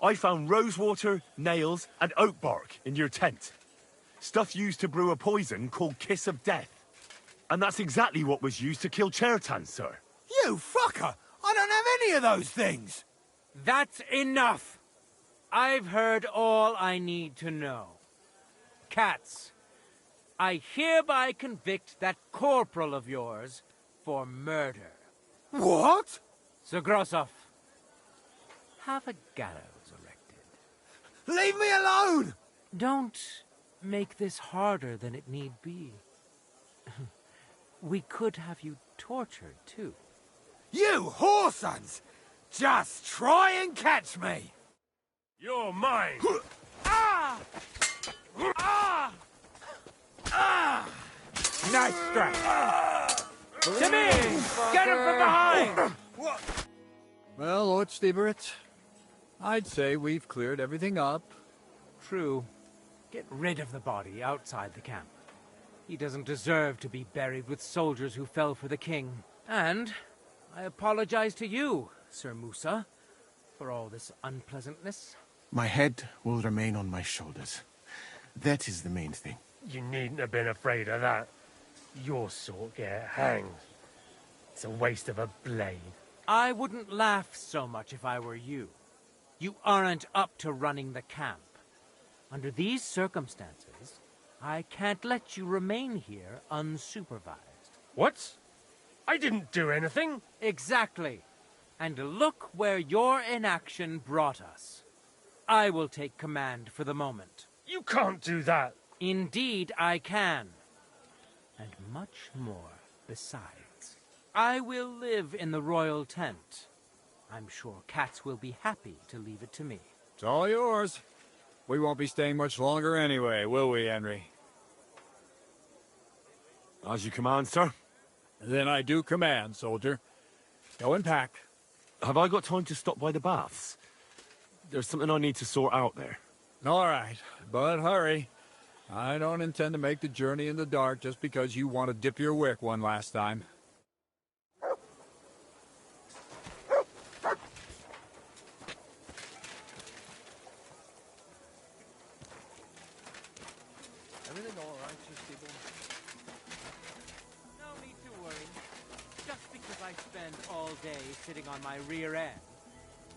I found rosewater, nails, and oak bark in your tent. Stuff used to brew a poison called Kiss of Death. And that's exactly what was used to kill Chertan, sir. You fucker! I don't have any of those things! That's enough! I've heard all I need to know. Katz, I hereby convict that corporal of yours for murder. What? Sir Grossoff, have a gallows erected. Leave me alone! Don't make this harder than it need be. We could have you tortured, too. You whoresons! Just try and catch me! You're mine! Ah! Ah! Ah! Nice strike! Timmy! Get him from behind! Well, Lord Stieberitz, I'd say we've cleared everything up. True. Get rid of the body outside the camp. He doesn't deserve to be buried with soldiers who fell for the king. And I apologize to you, Sir Musa, for all this unpleasantness. My head will remain on my shoulders. That is the main thing. You needn't have been afraid of that. Your sort get hanged. It's a waste of a blade. I wouldn't laugh so much if I were you. You aren't up to running the camp. Under these circumstances, I can't let you remain here unsupervised. What? I didn't do anything. Exactly. And look where your inaction brought us. I will take command for the moment. You can't do that. Indeed, I can. And much more besides. I will live in the royal tent. I'm sure cats will be happy to leave it to me. It's all yours. We won't be staying much longer anyway, will we, Henry? As you command, sir. Then I do command, soldier. Go and pack. Have I got time to stop by the baths? There's something I need to sort out there. All right, but hurry. I don't intend to make the journey in the dark just because you want to dip your wick one last time. Everything all right, Steve? No need to worry. Just because I spend all day sitting on my rear end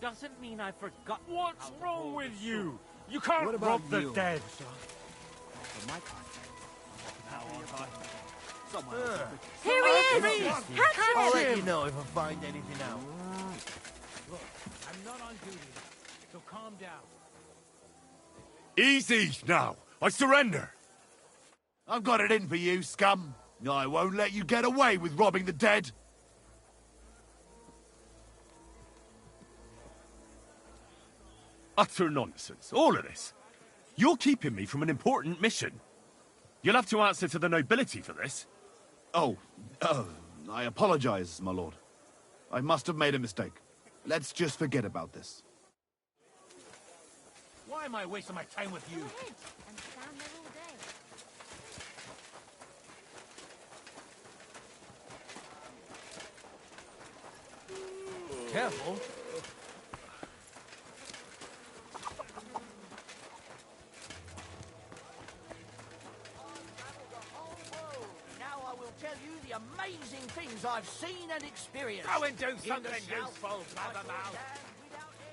doesn't mean I forgot. What's wrong with you? You can't rob the dead. For my part, Here he is! Catch I'll him! let you know if I find anything out. look, I'm not on duty, so calm down. Easy now. I surrender. I've got it in for you, scum. I won't let you get away with robbing the dead. Utter nonsense, all of this. You're keeping me from an important mission. You'll have to answer to the nobility for this. Oh, I apologize, my lord. I must have made a mistake. Let's just forget about this. Why am I wasting my time with you? And stand there all day. Careful. Now I will tell you the amazing things I've seen and experienced. Go and do In the something south, useful, blabbermouth. without end.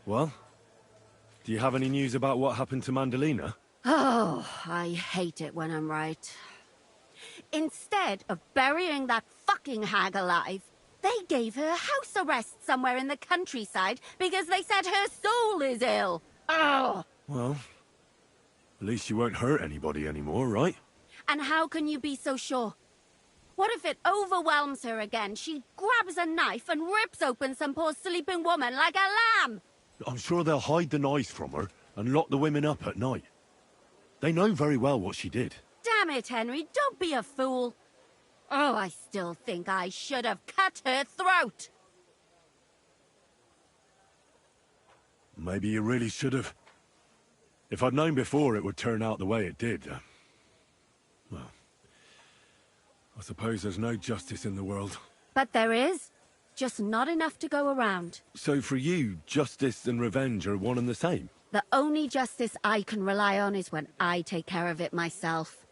Well, do you have any news about what happened to Mandalina? Oh, I hate it when I'm right. Instead of burying that fucking hag alive, they gave her house arrest somewhere in the countryside because they said her soul is ill. Oh! Well, at least you won't hurt anybody anymore, right? And how can you be so sure? What if it overwhelms her again? She grabs a knife and rips open some poor sleeping woman like a lamb. I'm sure they'll hide the knives from her and lock the women up at night. They know very well what she did. Damn it, Henry, don't be a fool. Oh, I still think I should have cut her throat. Maybe you really should have. If I'd known before it would turn out the way it did, well, I suppose there's no justice in the world. But there is. Just not enough to go around. So for you, justice and revenge are one and the same? The only justice I can rely on is when I take care of it myself.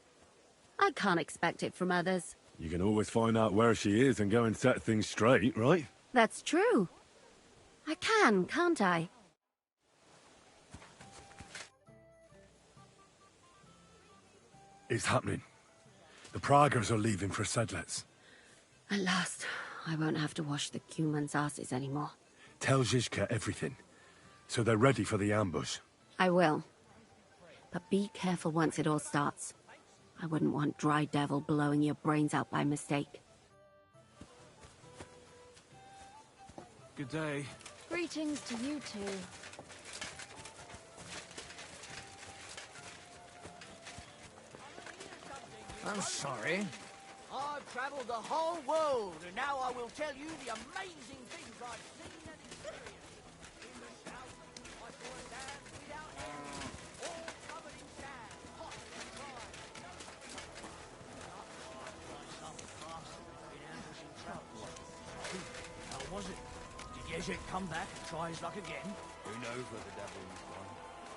I can't expect it from others. You can always find out where she is and go and set things straight, right? That's true. I can, can't I? It's happening. The Praggers are leaving for Sedlets. At last, I won't have to wash the humans' asses anymore. Tell Zizka everything, so they're ready for the ambush. I will. But be careful once it all starts. I wouldn't want Dry Devil blowing your brains out by mistake. Good day. Greetings to you two. I'm sorry. I've travelled the whole world, and now I will tell you the amazing things I've seen and experienced. In the south, I saw a land without end, all covered in sand, hot and dry. Some bastard been ambushing travellers. How was it? Did Yezhek come back and try his luck again? Who knows where the devil is gone?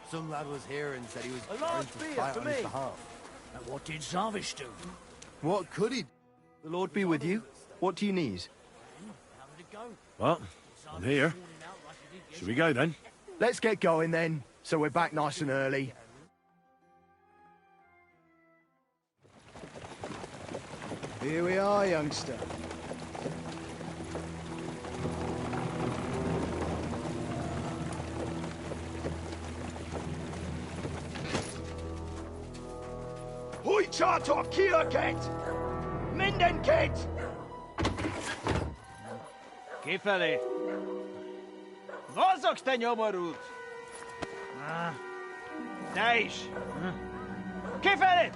Some lad was here and said he was A going large to beer fight for on his me. behalf. And what did Zavish do? What could he? The Lord be with you. What do you need? How did it go? Well, I'm here. Should we go then? Let's get going then, so we're back nice and early. Here we are, youngster. Hoi charter kia ket! Minden ket! Kifelé! Vazogsz, te nyomorult! Te is! Kifelé!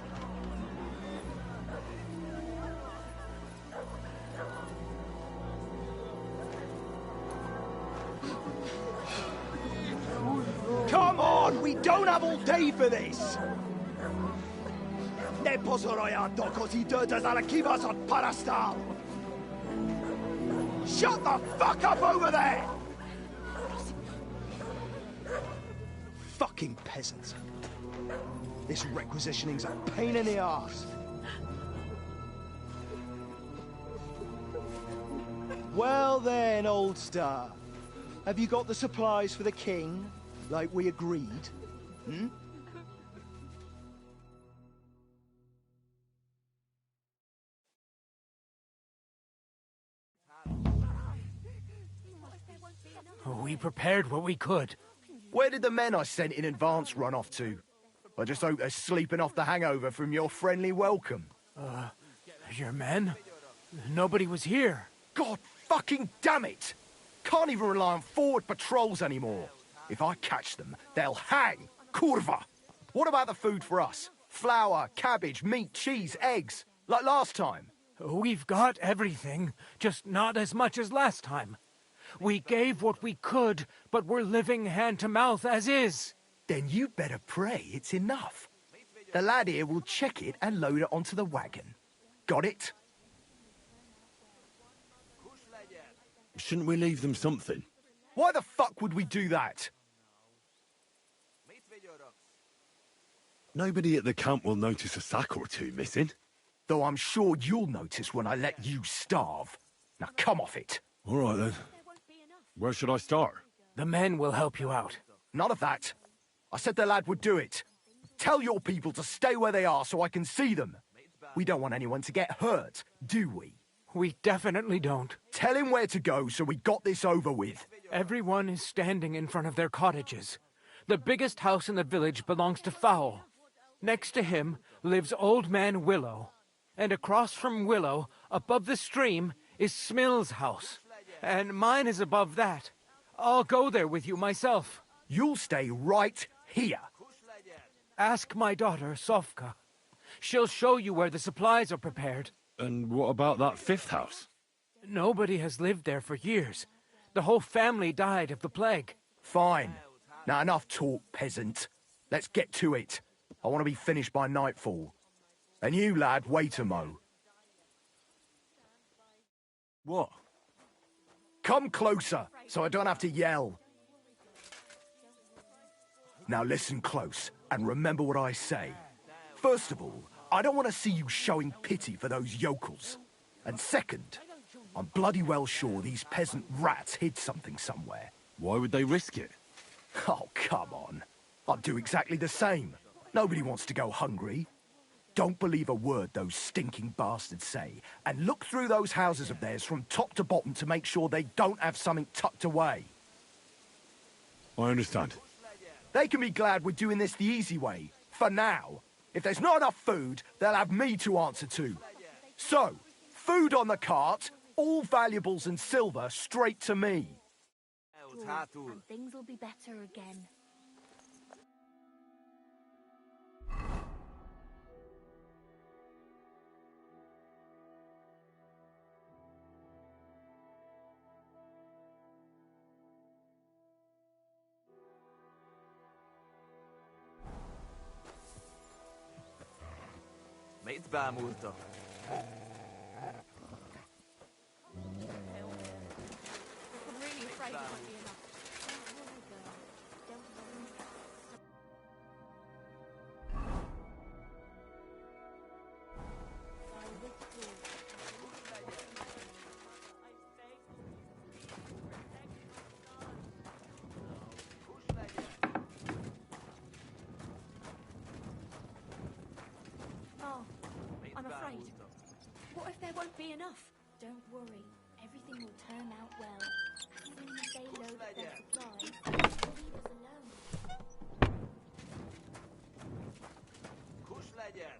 Come on! We don't have all day for this! Ne pozorojā dokud dodas ala kivas od parastal! Shut the fuck up over there! Fucking peasants. This requisitioning's a pain in the arse. Well then, old star. Have you got the supplies for the king, like we agreed? Hmm? We prepared what we could. Where did the men I sent in advance run off to? I just hope they're sleeping off the hangover from your friendly welcome. Your men? Nobody was here. God fucking damn it! Can't even rely on forward patrols anymore. If I catch them, they'll hang. Kurva! What about the food for us? Flour, cabbage, meat, cheese, eggs. Like last time. We've got everything, just not as much as last time. We gave what we could, but we're living hand to mouth as is. Then you'd better pray it's enough. The lad here will check it and load it onto the wagon. Got it? Shouldn't we leave them something? Why the fuck would we do that? Nobody at the camp will notice a sack or two missing. Though I'm sure you'll notice when I let you starve. Now come off it. All right then. Where should I start? The men will help you out. None of that. I said the lad would do it. Tell your people to stay where they are so I can see them. We don't want anyone to get hurt, do we? We definitely don't. Tell him where to go so we got this over with. Everyone is standing in front of their cottages. The biggest house in the village belongs to Fowl. Next to him lives Old Man Willow. And across from Willow, above the stream, is Smill's house. And mine is above that. I'll go there with you myself. You'll stay right here. Ask my daughter, Sofka. She'll show you where the supplies are prepared. And what about that fifth house? Nobody has lived there for years. The whole family died of the plague. Fine. Now enough talk, peasant. Let's get to it. I want to be finished by nightfall. And you, lad, wait a mo. What? Come closer, so I don't have to yell. Now listen close, and remember what I say. First of all, I don't want to see you showing pity for those yokels. And second, I'm bloody well sure these peasant rats hid something somewhere. Why would they risk it? Oh, come on. I'd do exactly the same. Nobody wants to go hungry. Don't believe a word those stinking bastards say, and look through those houses of theirs from top to bottom to make sure they don't have something tucked away. I understand. They can be glad we're doing this the easy way, for now. If there's not enough food, they'll have me to answer to. So, food on the cart, all valuables and silver straight to me. And things will be better again. Mit bámulta. Oh, I'm afraid. What if there won't be enough? Don't worry. Everything will turn out well. As soon as they load up their supplies, they'll leave us alone. Kuş legyen!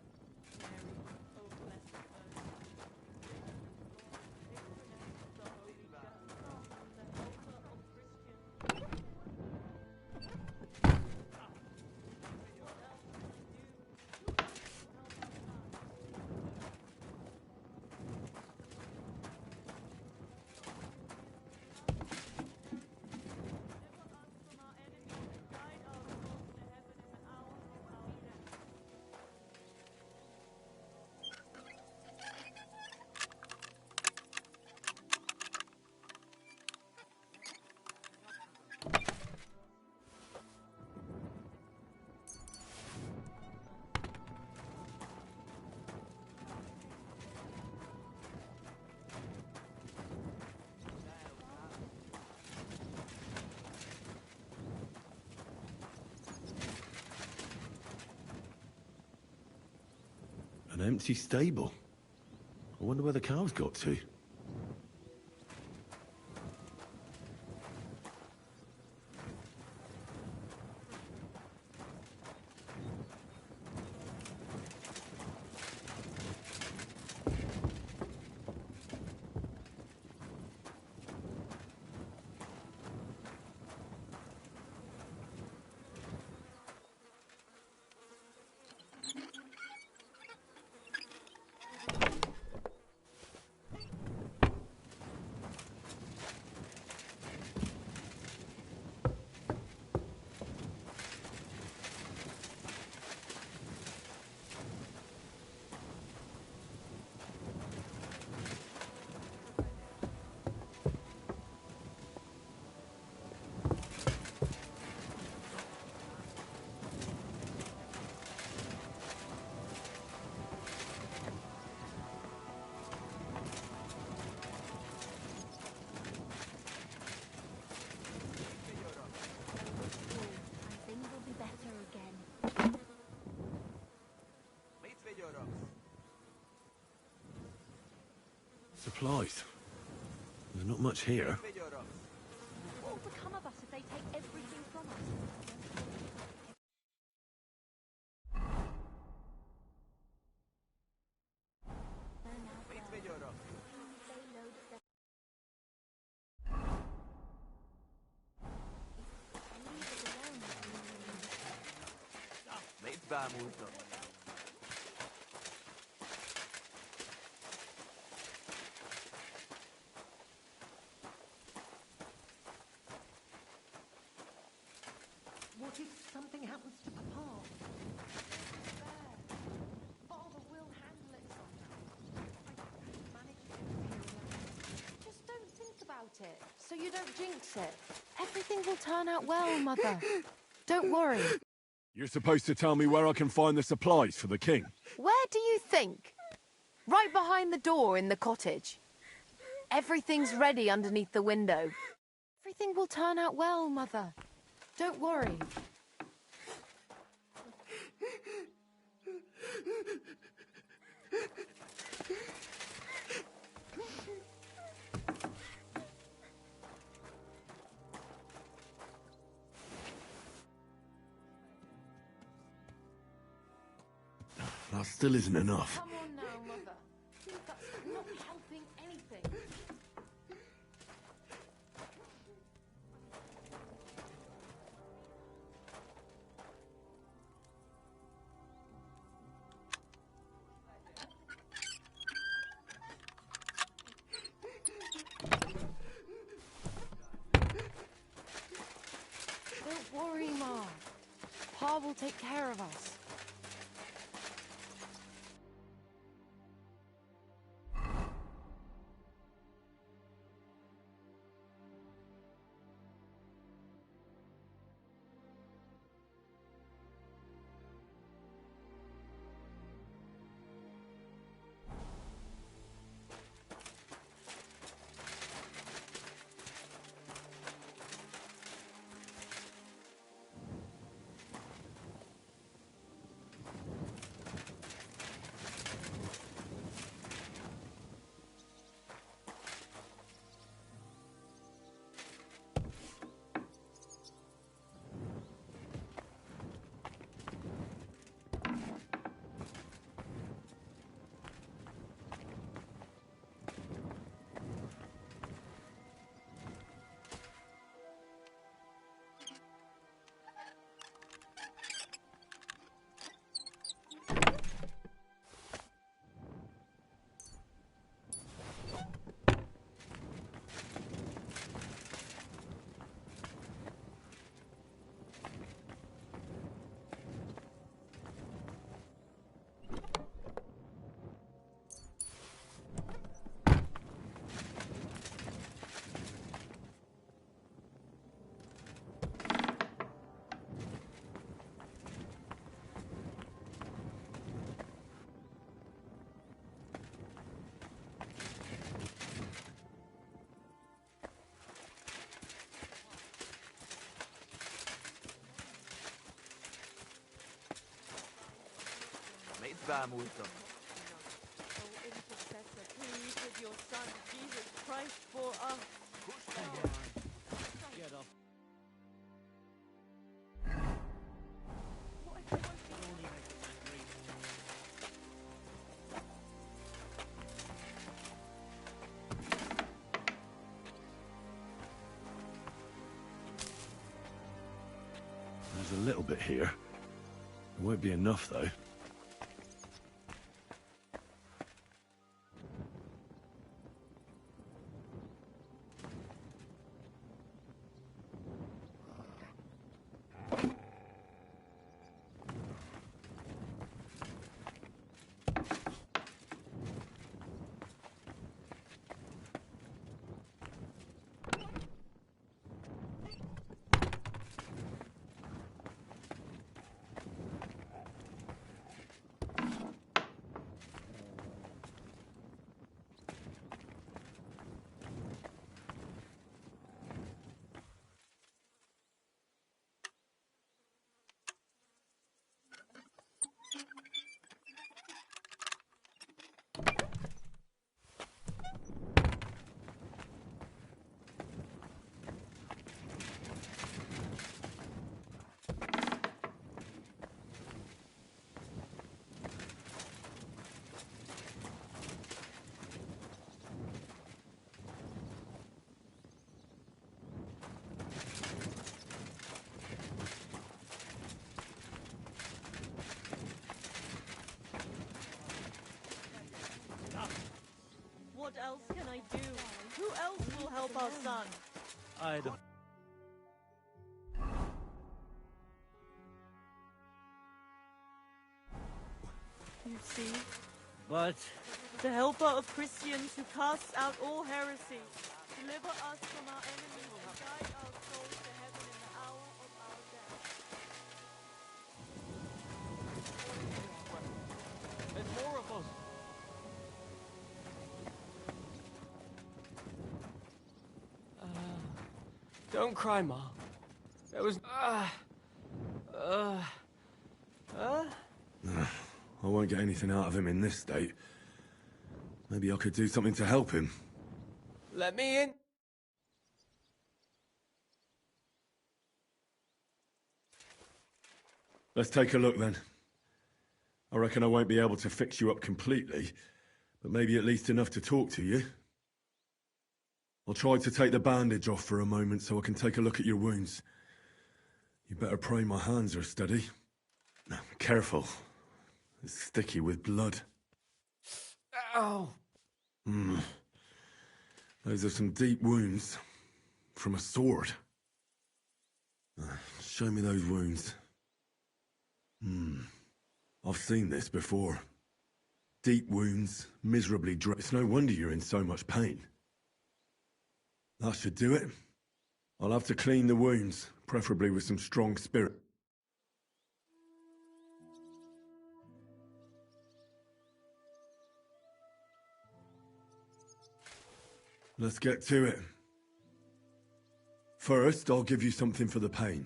An empty stable. I wonder where the cows got to. Supplies. There's not much here. What will become of us if they take everything from us? What if something happens to Papa? Father will handle it somehow. I managed to get here. Just don't think about it, so you don't jinx it. Everything will turn out well, Mother. Don't worry. You're supposed to tell me where I can find the supplies for the king. Where do you think? Right behind the door in the cottage. Everything's ready underneath the window. Everything will turn out well, Mother. Don't worry. That still isn't enough. Come on now, Mother. That's not helping anything. Don't worry, Ma. Pa will take care of us. them with them. Oh, intercessor, plead with your son, Jesus Christ, for us. Get up. What if they won't be There's a little bit here. It won't be enough, though. What else can I do? Who else will help our son? I don't. You see? But The helper of Christians who casts out all heresy. Deliver us from our enemies and guide our souls to heaven in the hour of our death. there's more of us. Don't cry, Ma. There was... I won't get anything out of him in this state. Maybe I could do something to help him. Let me in. Let's take a look then. I reckon I won't be able to fix you up completely, but maybe at least enough to talk to you. I'll try to take the bandage off for a moment so I can take a look at your wounds. You better pray my hands are steady. Careful. It's sticky with blood. Ow! Those are some deep wounds. From a sword. Show me those wounds. I've seen this before. Deep wounds, miserably dry. It's no wonder you're in so much pain. That should do it. I'll have to clean the wounds, preferably with some strong spirit. Let's get to it. First, I'll give you something for the pain.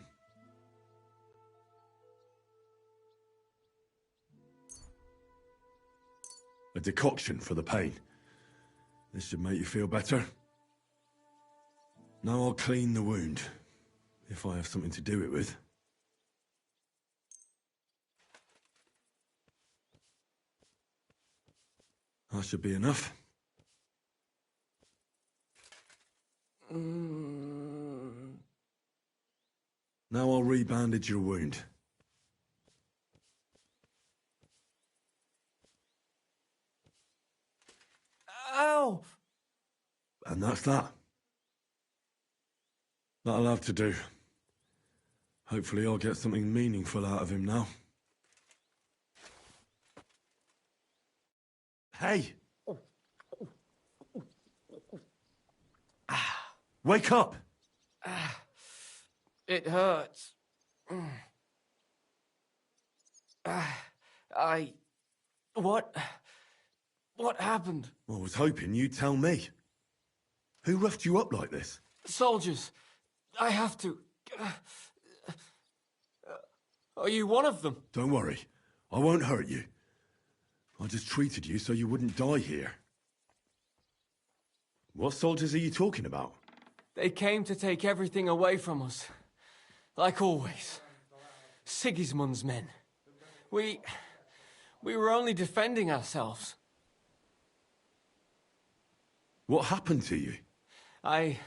A decoction for the pain. This should make you feel better. Now I'll clean the wound, if I have something to do it with. That should be enough. Now I'll rebandage your wound. Ow! And that's that. That'll have to do. Hopefully I'll get something meaningful out of him now. Hey! Wake up! It hurts. What happened? I was hoping you'd tell me. Who roughed you up like this? Soldiers. I have to... Are you one of them? Don't worry. I won't hurt you. I just treated you so you wouldn't die here. What soldiers are you talking about? They came to take everything away from us. Like always. Sigismund's men. We were only defending ourselves. What happened to you? I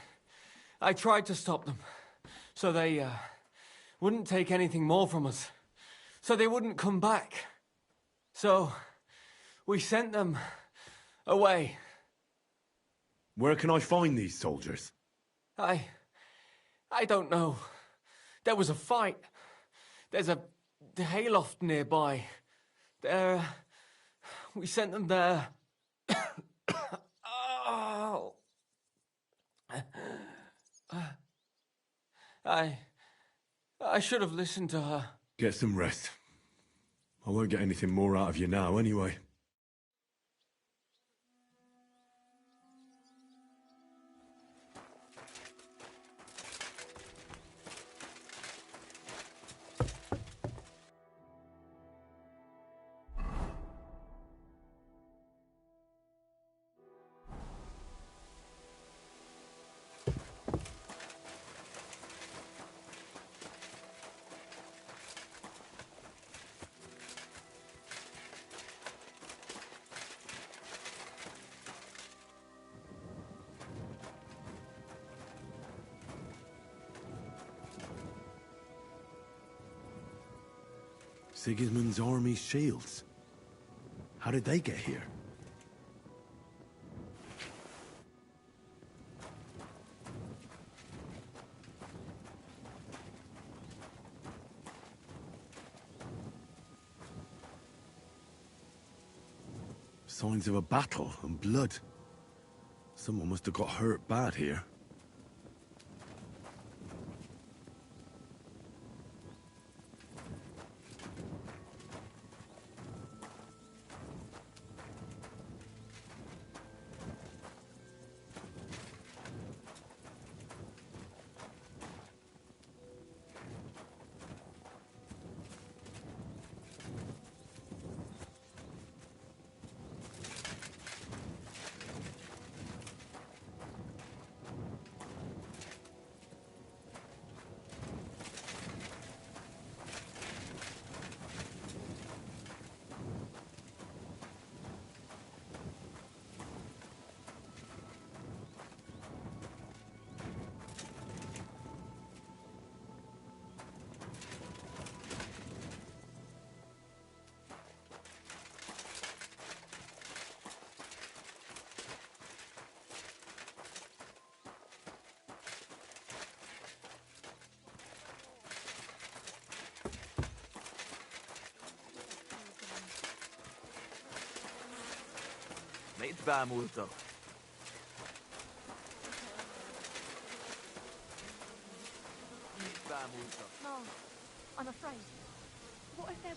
tried to stop them. So they, wouldn't take anything more from us. So they wouldn't come back. So, we sent them away. Where can I find these soldiers? I don't know. There was a fight. There's a hayloft nearby. There... We sent them there. Oh. I should have listened to her. Get some rest. I won't get anything more out of you now, anyway. Sigismund's army's shields. How did they get here? Signs of a battle and blood. Someone must have got hurt bad here. Mitkä multa? Mitkä multa? Mom, I'm afraid. What if they're...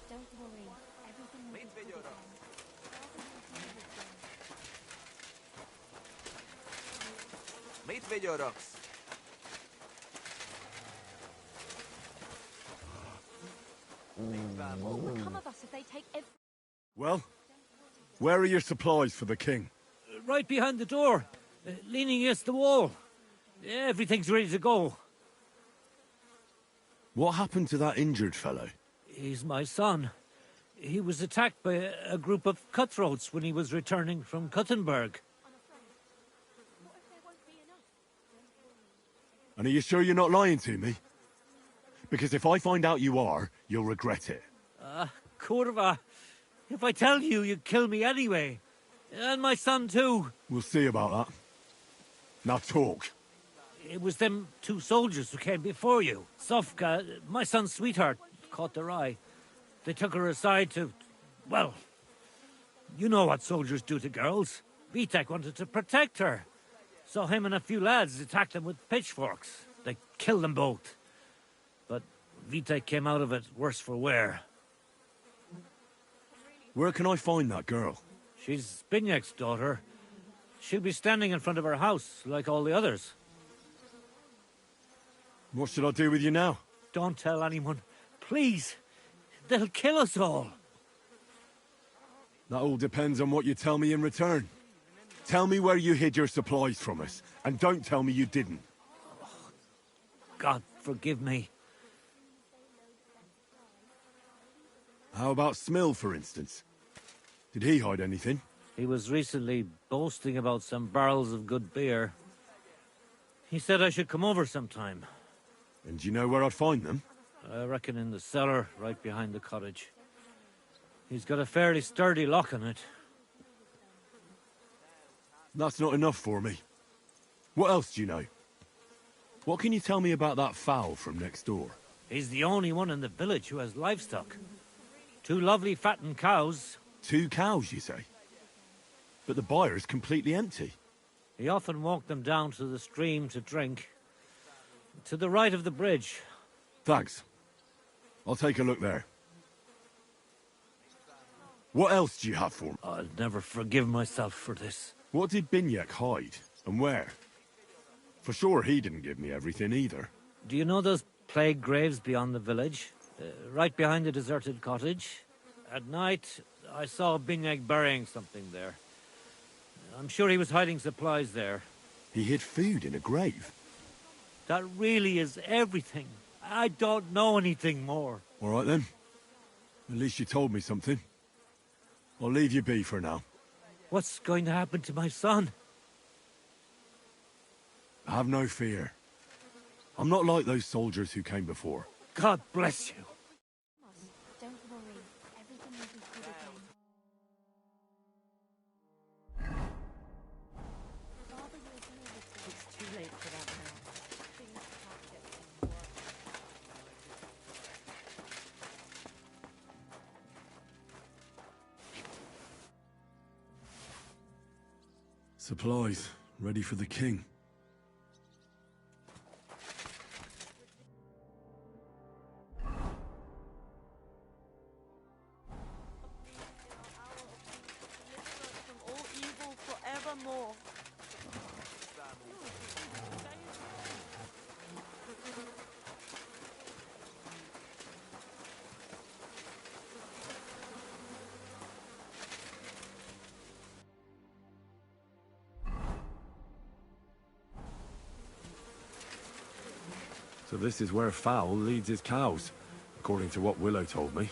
Don't worry, everything will be good again. Meet videodocs. What will become of us if they take every... Well, where are your supplies for the king? Right behind the door, leaning against the wall. Everything's ready to go. What happened to that injured fellow? He's my son. He was attacked by a group of cutthroats when he was returning from Kuttenberg. And are you sure you're not lying to me? Because if I find out you are, you'll regret it. Kurva, if I tell you, you'd kill me anyway. And my son, too. We'll see about that. Now talk. It was them 2 soldiers who came before you. Sofka, my son's sweetheart, caught their eye. They took her aside to... well... you know what soldiers do to girls. Vitek wanted to protect her. So him and a few lads attacked them with pitchforks. They killed them both. But Vitek came out of it worse for wear. Where can I find that girl? She's Binyek's daughter. She'll be standing in front of her house, like all the others. What should I do with you now? Don't tell anyone. Please. They'll kill us all. That all depends on what you tell me in return. Tell me where you hid your supplies from us, and don't tell me you didn't. God forgive me. How about Smill, for instance? Did he hide anything? He was recently boasting about some barrels of good beer. He said I should come over sometime. And do you know where I'd find them? I reckon in the cellar, right behind the cottage. He's got a fairly sturdy lock on it. That's not enough for me. What else do you know? What can you tell me about that fowl from next door? He's the only one in the village who has livestock. 2 lovely fattened cows. 2 cows, you say? But the byre's completely empty. He often walked them down to the stream to drink. To the right of the bridge. Thanks. I'll take a look there. What else do you have for me? I'll never forgive myself for this. What did Binyek hide, and where? For sure he didn't give me everything either. Do you know those plague graves beyond the village? Right behind the deserted cottage? At night, I saw Binyek burying something there. I'm sure he was hiding supplies there. He hid food in a grave? That really is everything. I don't know anything more. All right then. At least you told me something. I'll leave you be for now. What's going to happen to my son? Have no fear. I'm not like those soldiers who came before. God bless you. Don't worry. Everything will be good again. Father, you're here with me. It's too late for that now. Things can't get any worse. Supplies, ready for the king. From all evil forevermore. So this is where Fowl leads his cows, according to what Willow told me.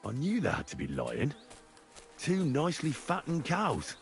I knew there had to be lion. 2 nicely fattened cows.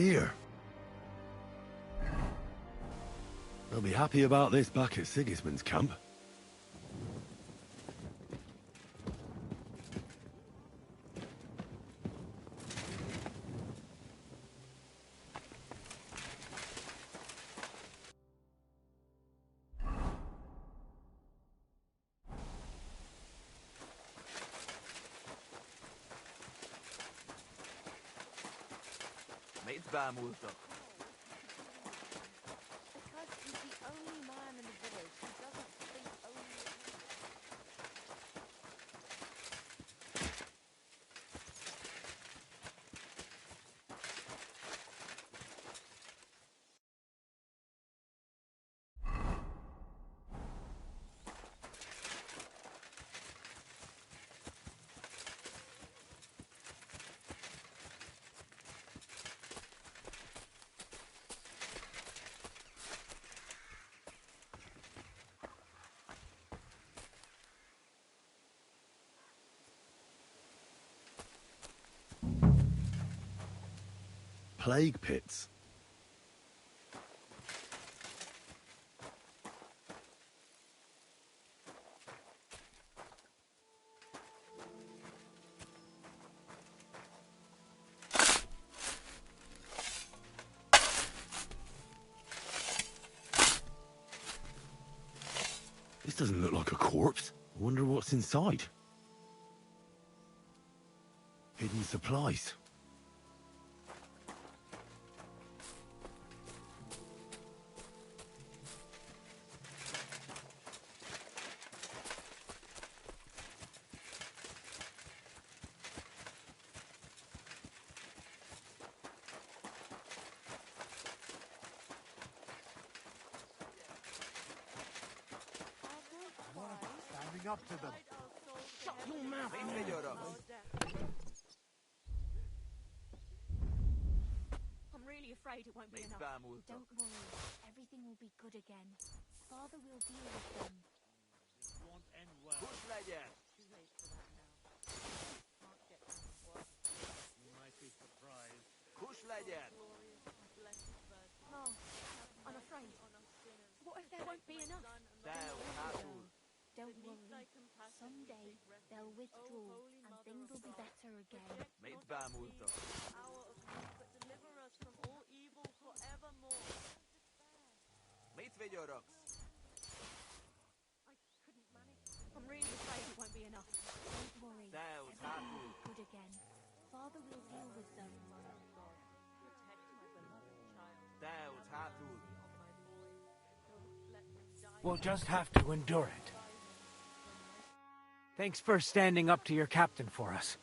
here. They'll be happy about this back at Sigismund's camp. Mate bámultak. Because he's the only man in the village who doesn't think only... Plague pits. This doesn't look like a corpse. I wonder what's inside. Hidden supplies. Standing up to them. Shut your mouth! I'm really afraid it won't be enough. Don't worry. Everything will be good again. Father will deal with them. This won't end well. Kuss legyen! Too late for that now. Can't get any worse. You might be surprised. Kuss legyen! Glorious and blessed virgin. No, I'm afraid. What if there won't be enough? Don't worry. Someday they'll withdraw and things will be better again. Mate bámultak. Hour of comfort, deliver us from all evil forevermore. Mit vigyorogsz? I couldn't manage. I'm really afraid it won't be enough. Don't worry. Deus, Everything will be good again. Father will deal with them. God, protect my beloved child. Deus, hátul! Don't let them die. We'll just have to endure it. Thanks for standing up to your captain for us.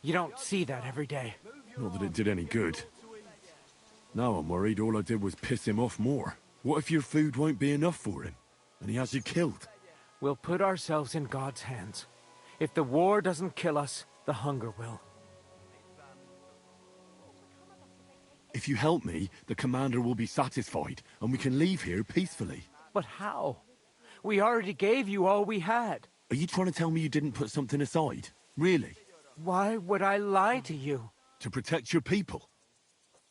You don't see that every day. Not that it did any good. Now I'm worried all I did was piss him off more. What if your food won't be enough for him, and he has you killed? We'll put ourselves in God's hands. If the war doesn't kill us, the hunger will. If you help me, the commander will be satisfied, and we can leave here peacefully. But how? We already gave you all we had. Are you trying to tell me you didn't put something aside? Really? Why would I lie to you? To protect your people.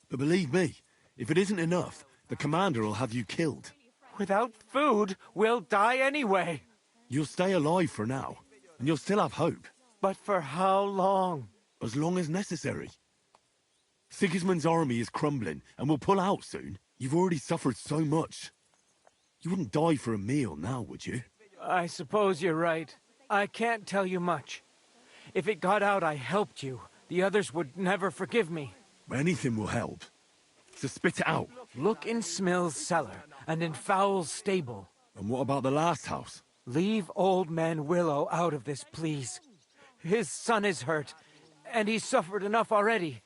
But believe me, if it isn't enough, the commander will have you killed. Without food, we'll die anyway. You'll stay alive for now, and you'll still have hope. But for how long? As long as necessary. Sigismund's army is crumbling, and will pull out soon. You've already suffered so much. You wouldn't die for a meal now, would you? I suppose you're right. I can't tell you much. If it got out I helped you, the others would never forgive me. Anything will help. So spit it out. Look in Smill's cellar, and in Fowl's stable. And what about the last house? Leave old man Willow out of this, please. His son is hurt, and he's suffered enough already.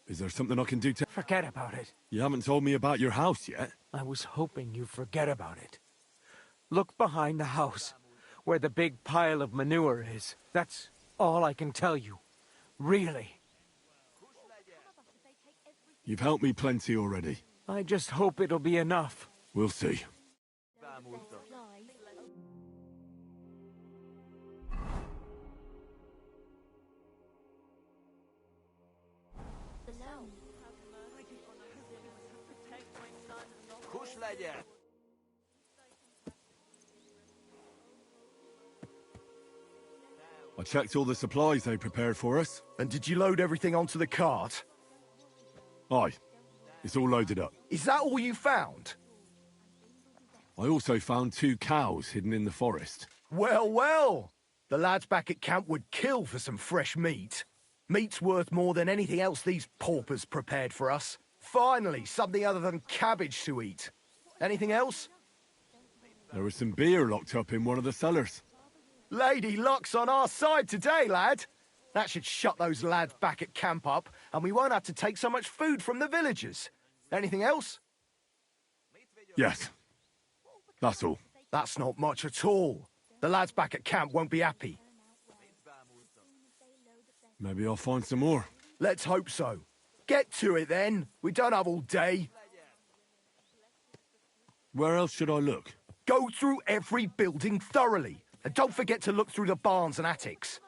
Is there something I can do to... Forget about it. You haven't told me about your house yet. I was hoping you'd forget about it. Look behind the house, where the big pile of manure is. That's all I can tell you. Really. You've helped me plenty already. I just hope it'll be enough. We'll see. legyen! I checked all the supplies they prepared for us. And did you load everything onto the cart? Aye. It's all loaded up. Is that all you found? I also found 2 cows hidden in the forest. Well, well. The lads back at camp would kill for some fresh meat. Meat's worth more than anything else these paupers prepared for us. Finally, something other than cabbage to eat. Anything else? There was some beer locked up in one of the cellars. Lady Luck's on our side today, lad. That should shut those lads back at camp up, and we won't have to take so much food from the villagers. Anything else? Yes. That's all. That's not much at all. The lads back at camp won't be happy. Maybe I'll find some more. Let's hope so. Get to it then. We don't have all day. Where else should I look? Go through every building thoroughly. And don't forget to look through the barns and attics.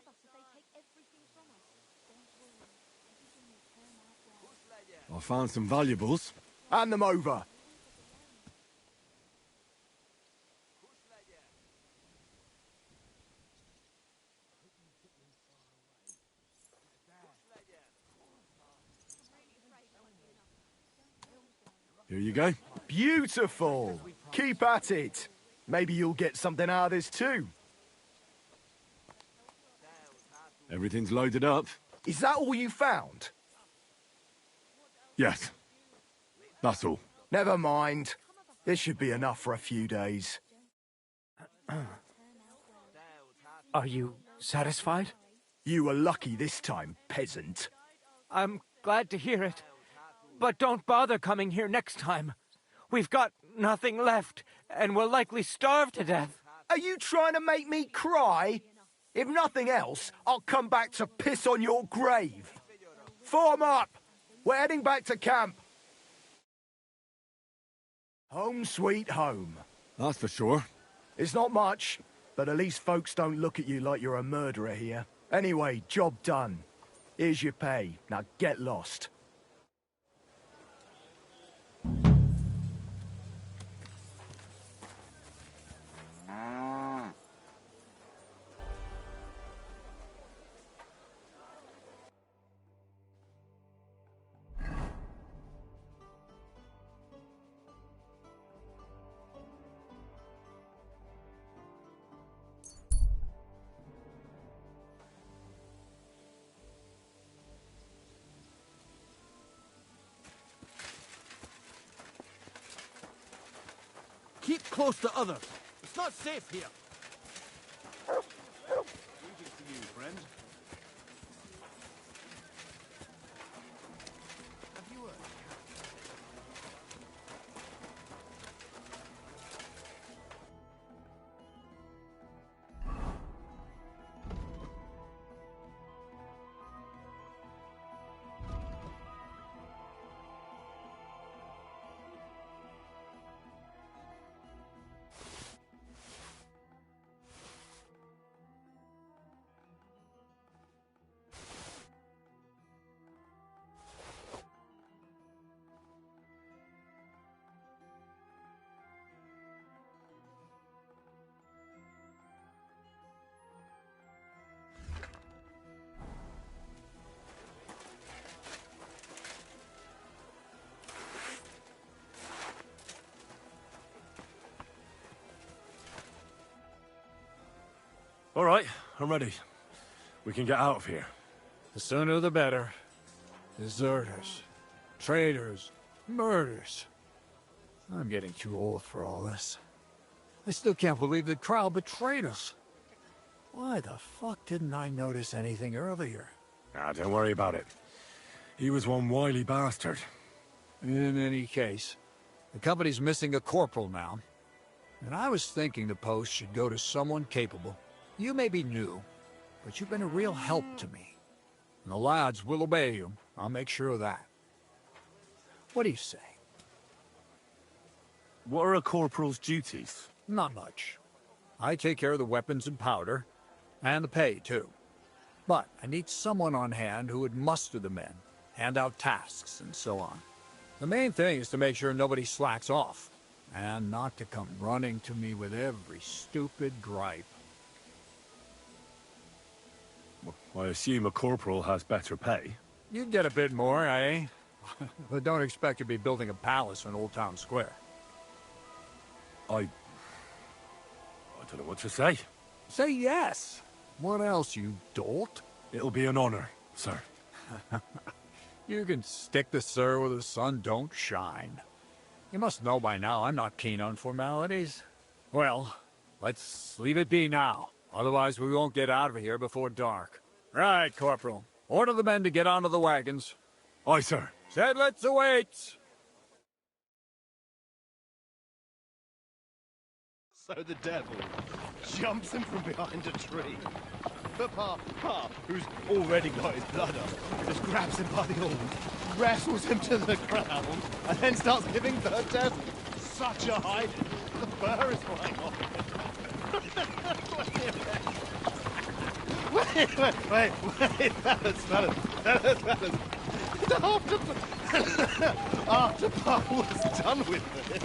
I found some valuables. Hand them over. Here you go. Beautiful. Keep at it. Maybe you'll get something out of this too. Everything's loaded up. Is that all you found? Yes. That's all. Never mind. This should be enough for a few days. Are you satisfied? You were lucky this time, peasant. I'm glad to hear it. But don't bother coming here next time. We've got nothing left, and we'll likely starve to death. Are you trying to make me cry? If nothing else, I'll come back to piss on your grave. Form up! We're heading back to camp. Home sweet home. That's for sure. It's not much, but at least folks don't look at you like you're a murderer here. Anyway, job done. Here's your pay. Now get lost. Keep close to others. It's not safe here. Greetings to you, friend. Have you All right, I'm ready. We can get out of here. The sooner the better. Deserters, traitors, murders. I'm getting too old for all this. I still can't believe the crowd betrayed us. Why the fuck didn't I notice anything earlier? Ah, don't worry about it. He was one wily bastard. In any case, the company's missing a corporal now. And I was thinking the post should go to someone capable. You may be new, but you've been a real help to me. And the lads will obey you. I'll make sure of that. What do you say? What are a corporal's duties? Not much. I take care of the weapons and powder, and the pay, too. But I need someone on hand who would muster the men, hand out tasks, and so on. The main thing is to make sure nobody slacks off. And not to come running to me with every stupid gripe. I assume a corporal has better pay. You'd get a bit more, eh? But don't expect to be building a palace in Old Town Square. I don't know what to say. Say yes. What else, you dolt? It'll be an honor, sir. You can stick the sir where the sun don't shine. You must know by now I'm not keen on formalities. Well, let's leave it be now. Otherwise we won't get out of here before dark. Right, Corporal. Order the men to get onto the wagons. Aye, sir. Sedlitz awaits! So the devil jumps him from behind a tree. But Pa, who's already got his blood up, just grabs him by the arm, wrestles him to the ground, and then starts giving the devil such a hiding. The fur is flying off. Wait, fellas. After Pa was done with it.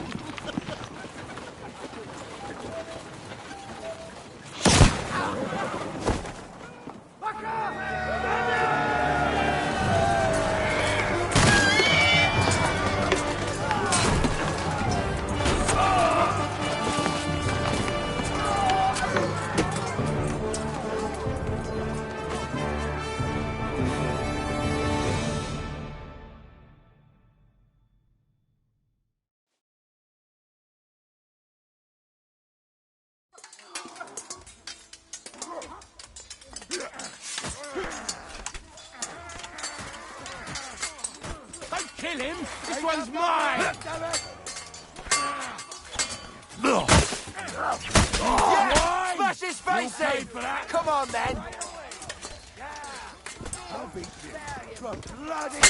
Kill him! This one's mine! Yeah! Smash his face in! Come on, then! I'll beat you. Bloody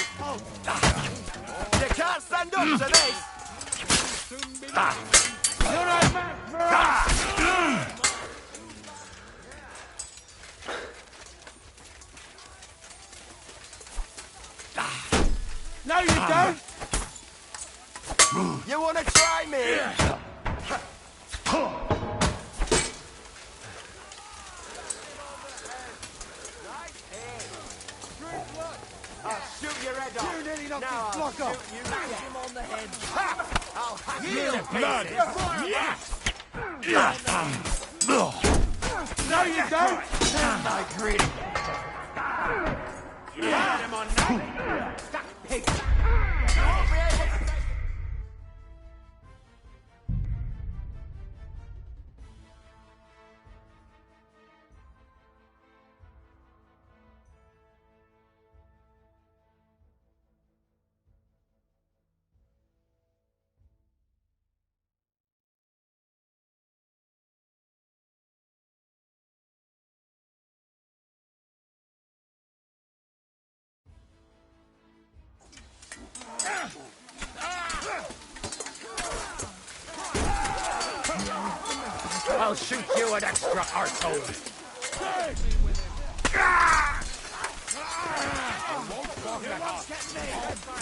You can't stand up to this! You're right back! No, you don't! You want to try me? I'll shoot your head off. You nearly knocked Now his block I'll off. shoot you, smash him on the head. Ha! I'll hack you to blood. pieces. No, you don't! My grin. Get him on now. Stuck pig. You won't be able to take I'll shoot you an extra arsehole.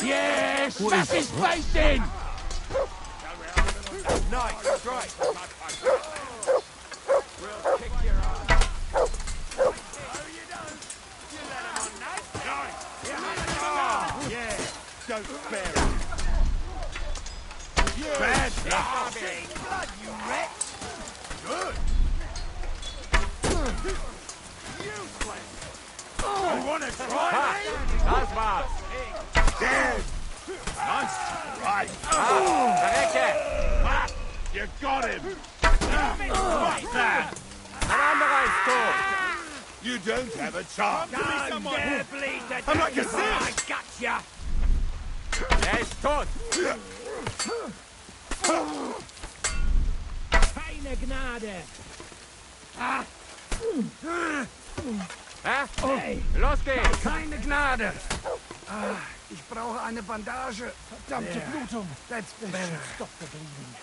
Yes! Smash his face in! Nice strike. We'll kick your ass. Yeah, don't spare him. Bad blood, you wretch! Good. Useless! You want to try me? That's bad. Dead. Nice. Right. Ah, You got him. what's that? You don't have a chance. Give me someone. I'm like a sieve. I gotcha! There's tot. Keine Gnade! Hey, los geht's. Keine Gnade! Ich brauche eine Bandage. Verdammte Blutung. That's better. Stop the bleeding.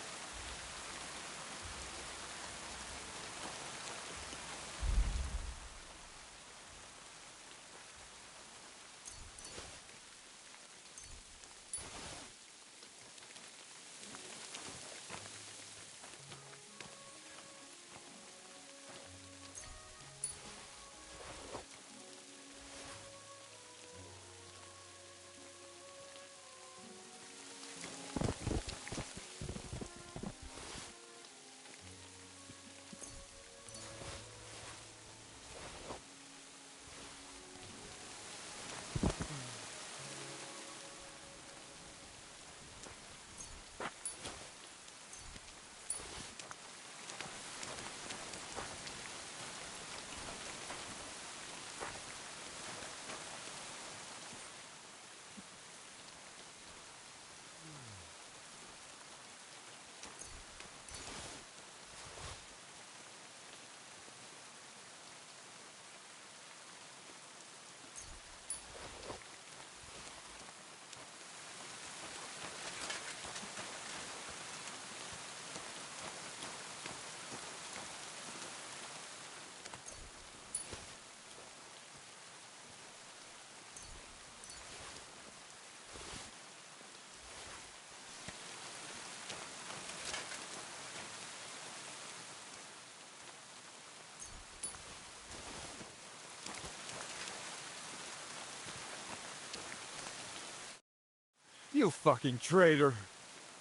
You fucking traitor.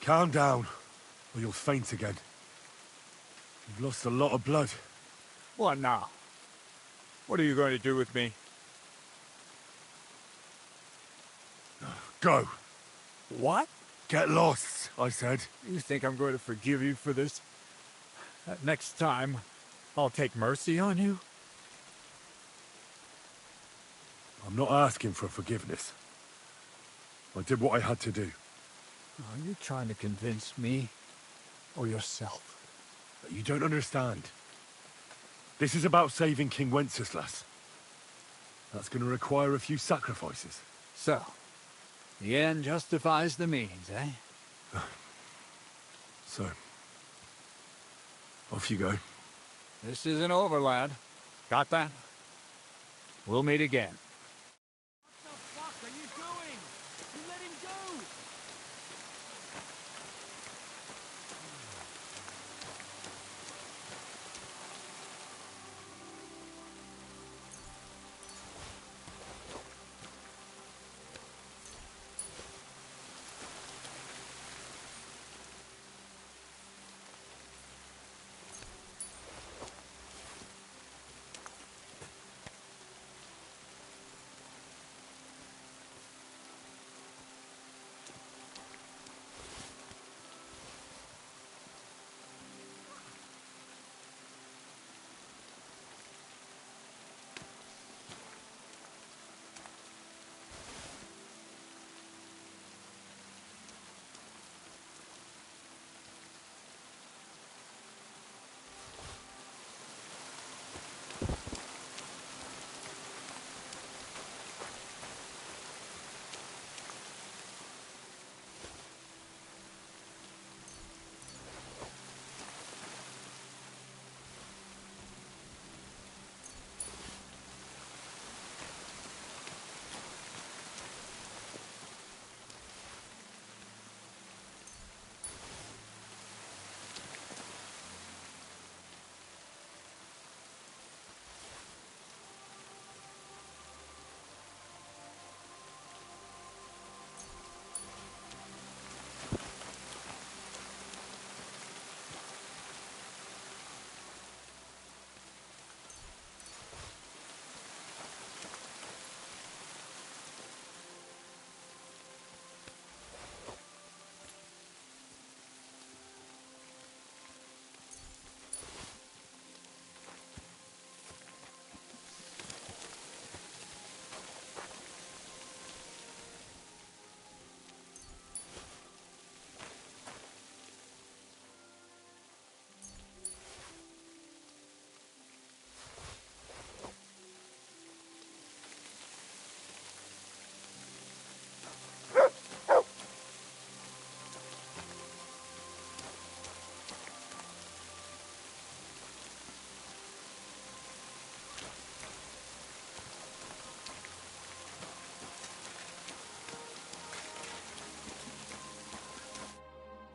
Calm down, or you'll faint again. You've lost a lot of blood. What now? What are you going to do with me? Go. What? Get lost, I said. You think I'm going to forgive you for this? Next time, I'll take mercy on you? I'm not asking for forgiveness. I did what I had to do. Are you trying to convince me or yourself? You don't understand. This is about saving King Wenceslas. That's going to require a few sacrifices. So, the end justifies the means, eh? So, off you go. This isn't over, lad. Got that? We'll meet again.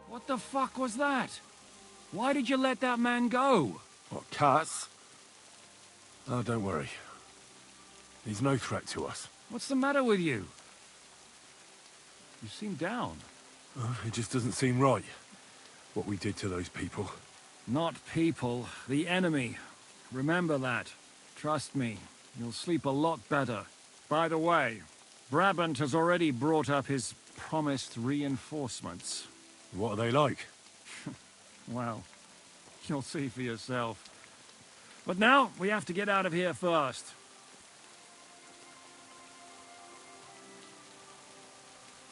What the fuck was that? Why did you let that man go? What, cats? Oh, don't worry. He's no threat to us. What's the matter with you? You seem down. Oh, it just doesn't seem right, what we did to those people. Not people, the enemy. Remember that. Trust me, you'll sleep a lot better. By the way, Brabant has already brought up his promised reinforcements. What are they like? Well, you'll see for yourself. But now, we have to get out of here first.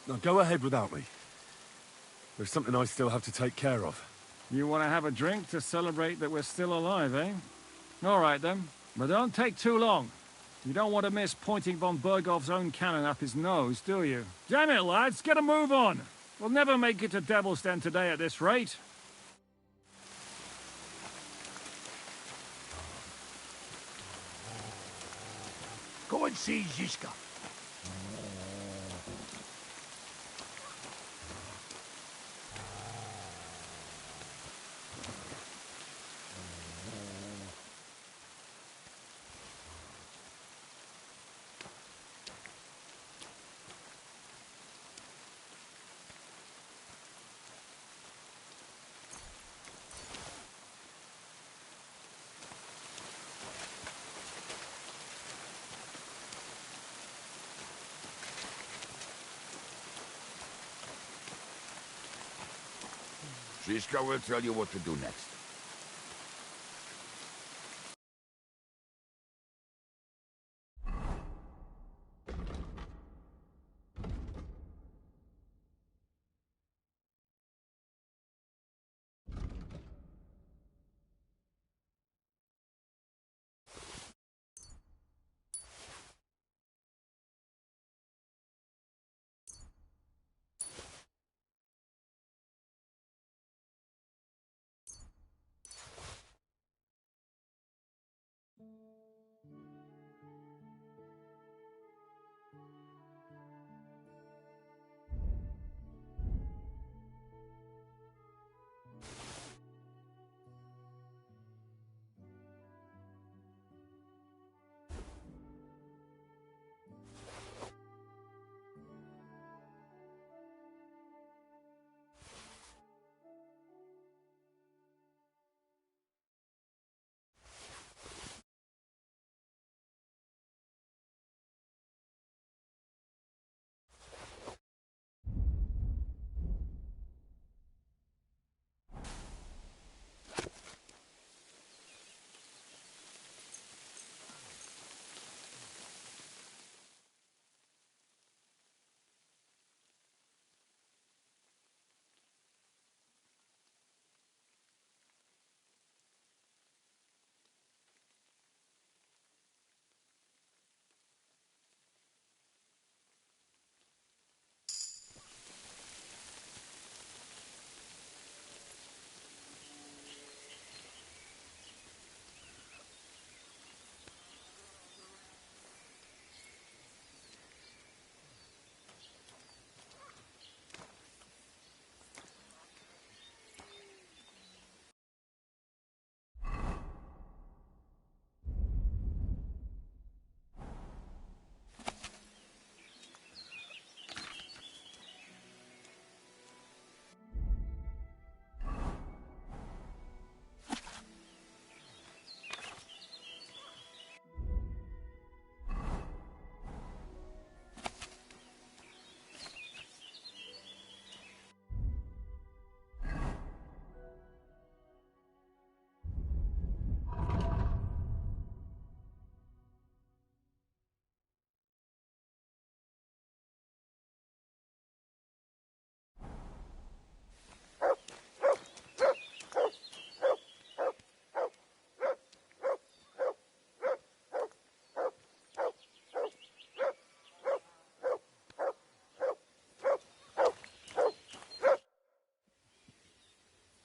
Now go ahead without me. There's something I still have to take care of. You want to have a drink to celebrate that we're still alive, eh? All right, then. But don't take too long. You don't want to miss pointing von Bergov's own cannon up his nose, do you? Damn it, lads, get a move on! We'll never make it to Devil's Den today at this rate. Go and see Zizka. Siska will tell you what to do next.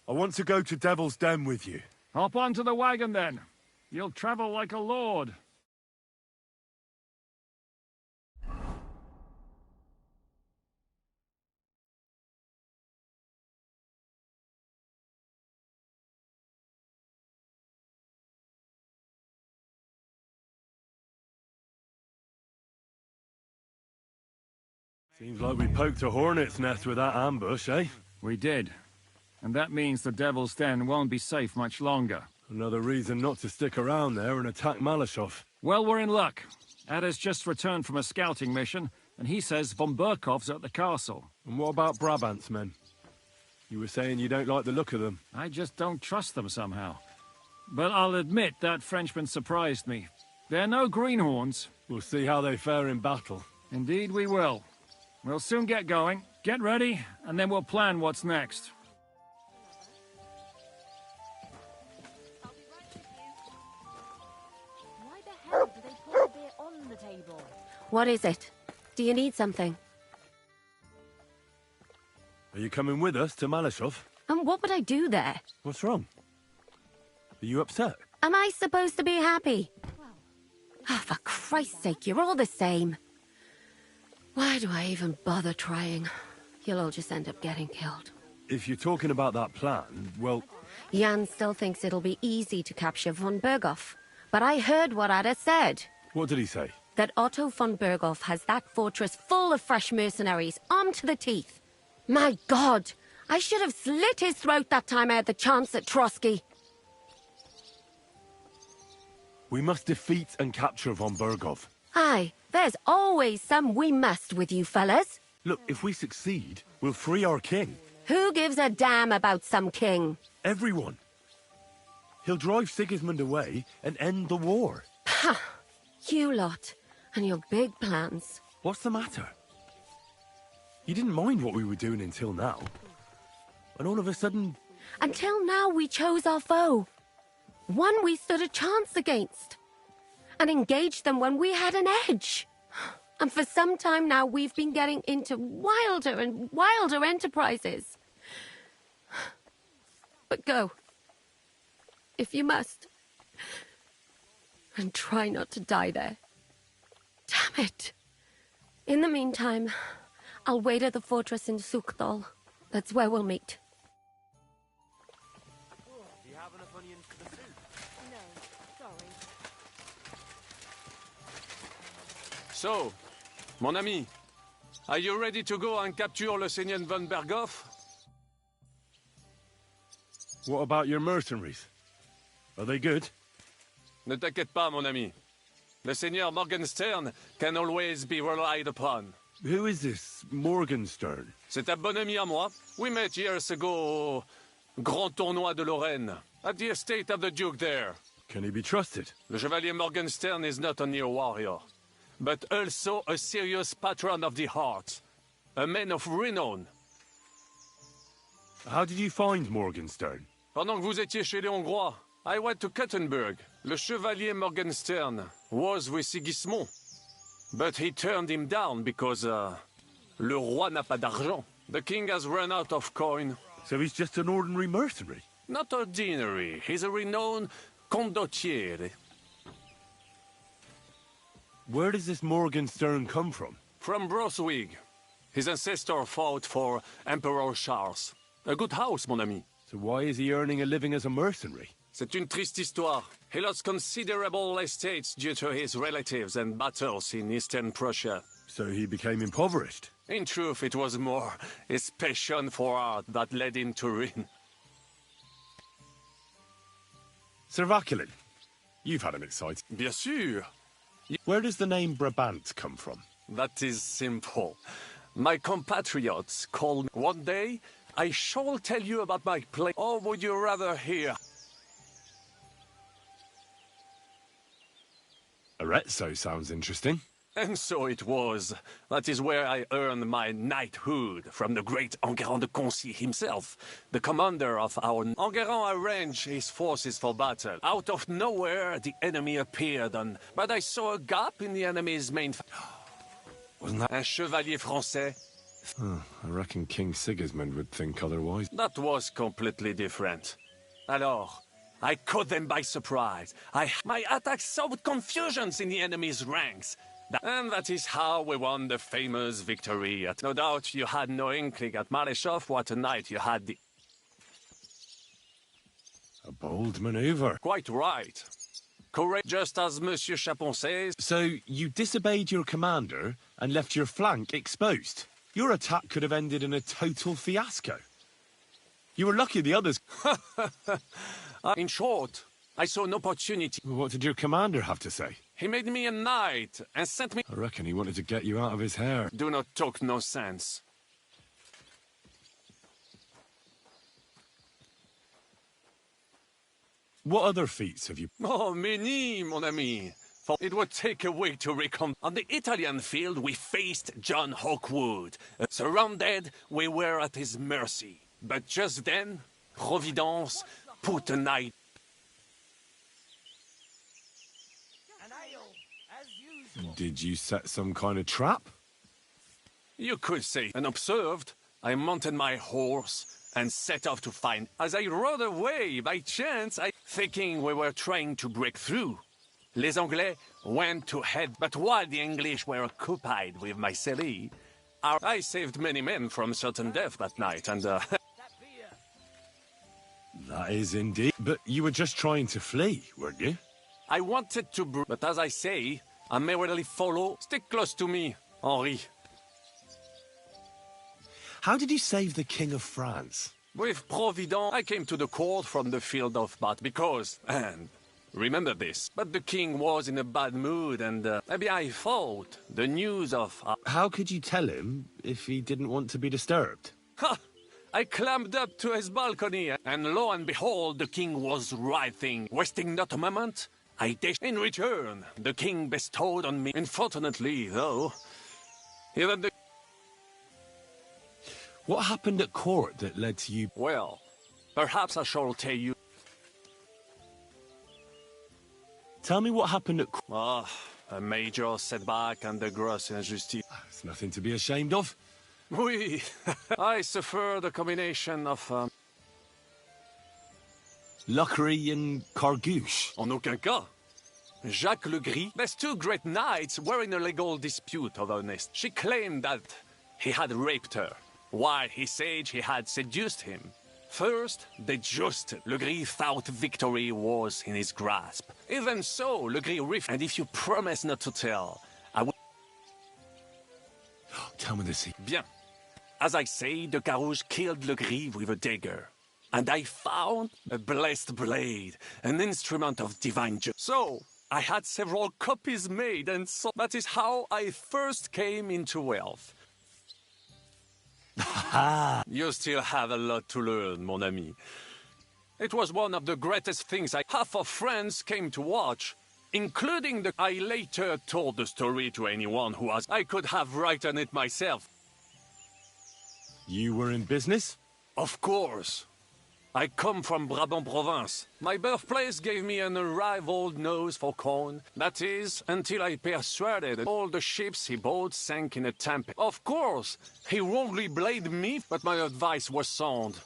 I want to go to Devil's Den with you. Hop onto the wagon, then. You'll travel like a lord. Seems like we poked a hornet's nest with that ambush, eh? We did. And that means the Devil's Den won't be safe much longer. Another reason not to stick around there and attack Malashov. Well, we're in luck. Ada's just returned from a scouting mission, and he says von Burkov's at the castle. And what about Brabant's men? You were saying you don't like the look of them. I just don't trust them somehow. But I'll admit that Frenchman surprised me. They're no greenhorns. We'll see how they fare in battle. Indeed we will. We'll soon get going. Get ready, and then we'll plan what's next. Why the hell do they put the beer on the table? What is it? Do you need something? Are you coming with us to Malashov? And what would I do there? What's wrong? Are you upset? Am I supposed to be happy? Oh, for Christ's sake, you're all the same. Why do I even bother trying? You'll all just end up getting killed. If you're talking about that plan, well... Jan still thinks it'll be easy to capture von Burgov. But I heard what Ada said. What did he say? That Otto von Burgov has that fortress full of fresh mercenaries, armed to the teeth. My God! I should have slit his throat that time I had the chance at Trotsky. We must defeat and capture von Burgov. Aye, there's always some we must with you fellas. Look, if we succeed, we'll free our king. Who gives a damn about some king? Everyone. He'll drive Sigismund away and end the war. Ha! You lot and your big plans. What's the matter? You didn't mind what we were doing until now. And all of a sudden... Until now, we chose our foe. One we stood a chance against. And engaged them when we had an edge. And for some time now, we've been getting into wilder and wilder enterprises. But go. If you must. And try not to die there. Damn it. In the meantime, I'll wait at the fortress in Sukdal. That's where we'll meet. Do you have enough onions for the soup? No, sorry. So, mon ami, are you ready to go and capture le Seigneur von Berghoff? What about your mercenaries? Are they good? Ne t'inquiète pas, mon ami. Le Seigneur Morgenstern can always be relied upon. Who is this Morgenstern? C'est un bon ami à moi. We met years ago au Grand Tournoi de Lorraine, at the estate of the Duke there. Can he be trusted? Le Chevalier Morgenstern is not only a warrior, but also a serious patron of the heart. A man of renown. How did you find Morgenstern? Pendant que vous étiez chez les Hongrois, I went to Kuttenberg. Le Chevalier Morgenstern was with Sigismund. But he turned him down because, le roi n'a pas d'argent. The king has run out of coin. So he's just an ordinary mercenary? Not ordinary. He's a renowned condottiere. Where does this Morgenstern come from? From Brunswick. His ancestor fought for Emperor Charles. A good house, mon ami. So why is he earning a living as a mercenary? C'est une triste histoire. He lost considerable estates due to his relatives and battles in Eastern Prussia. So he became impoverished? In truth, it was more his passion for art that led him to ruin. Sir Vaculin, you've had him excited. Bien sûr. Where does the name Brabant come from? That is simple. My compatriots called me. One day, I shall tell you about my play. Or would you rather hear? Arezzo sounds interesting. And so it was. That is where I earned my knighthood from the great Enguerrand de Concy himself, the commander of our... Enguerrand arranged his forces for battle. Out of nowhere, the enemy appeared, but I saw a gap in the enemy's main... Wasn't that... Un chevalier français? I reckon King Sigismund would think otherwise. That was completely different. Alors... I caught them by surprise. My attack sowed confusions in the enemy's ranks. And that is how we won the famous victory. No doubt you had no inkling at Maleshov what a night you had. A bold maneuver. Quite right. Correct, just as Monsieur Chapon says. So you disobeyed your commander and left your flank exposed. Your attack could have ended in a total fiasco. You were lucky the others... In short, I saw an opportunity. What did your commander have to say? He made me a knight and sent me... I reckon he wanted to get you out of his hair. Do not talk no sense. What other feats have you... Oh, many, mon ami. For it would take a week to recount. On the Italian field, we faced John Hawkwood. Surrounded, we were at his mercy. But just then, Providence put a knight. Did you set some kind of trap? You could say. And observed, I mounted my horse and set off to find. As I rode away, by chance, thinking we were trying to break through. Les Anglais went to head, but while the English were occupied with Myceli, I saved many men from certain death that night, and That is indeed. But you were just trying to flee, weren't you? I wanted to but as I say, I merely follow. Stick close to me, Henri. How did you save the King of France? With Providence, I came to the court from the field of battle because, and remember this, but the king was in a bad mood and maybe I thought the news of... How could you tell him if he didn't want to be disturbed? Ha! I climbed up to his balcony, and lo and behold, the king was writhing. Wasting not a moment, I dashed. In return, the king bestowed on me. Unfortunately, though, even the... What happened at court that led to you? Well, perhaps I shall tell you. Tell me what happened at court. Ah, a major setback and a gross injustice. It's nothing to be ashamed of. Oui, I suffered a combination of... Luckry and Cargouche. En aucun cas. Jacques Le Gris. These two great knights were in a legal dispute over a nest. She claimed that he had raped her, while he said he had seduced him. First, they jousted. Le Gris thought victory was in his grasp. Even so, Le Gris refused. And if you promise not to tell, I will... Tell me the secret. Bien. As I say, de Carouge killed Le Gris with a dagger. And I found a blessed blade, an instrument of divine justice. So, I had several copies made, and so that is how I first came into wealth. You still have a lot to learn, mon ami. It was one of the greatest things half of France came to watch, including the... I later told the story to anyone who asked. I could have written it myself. You were in business? Of course. I come from Brabant province. My birthplace gave me an unrivaled nose for corn. That is, until I persuaded all the ships he bought sank in a tempest. Of course, he wrongly blamed me, but my advice was sound.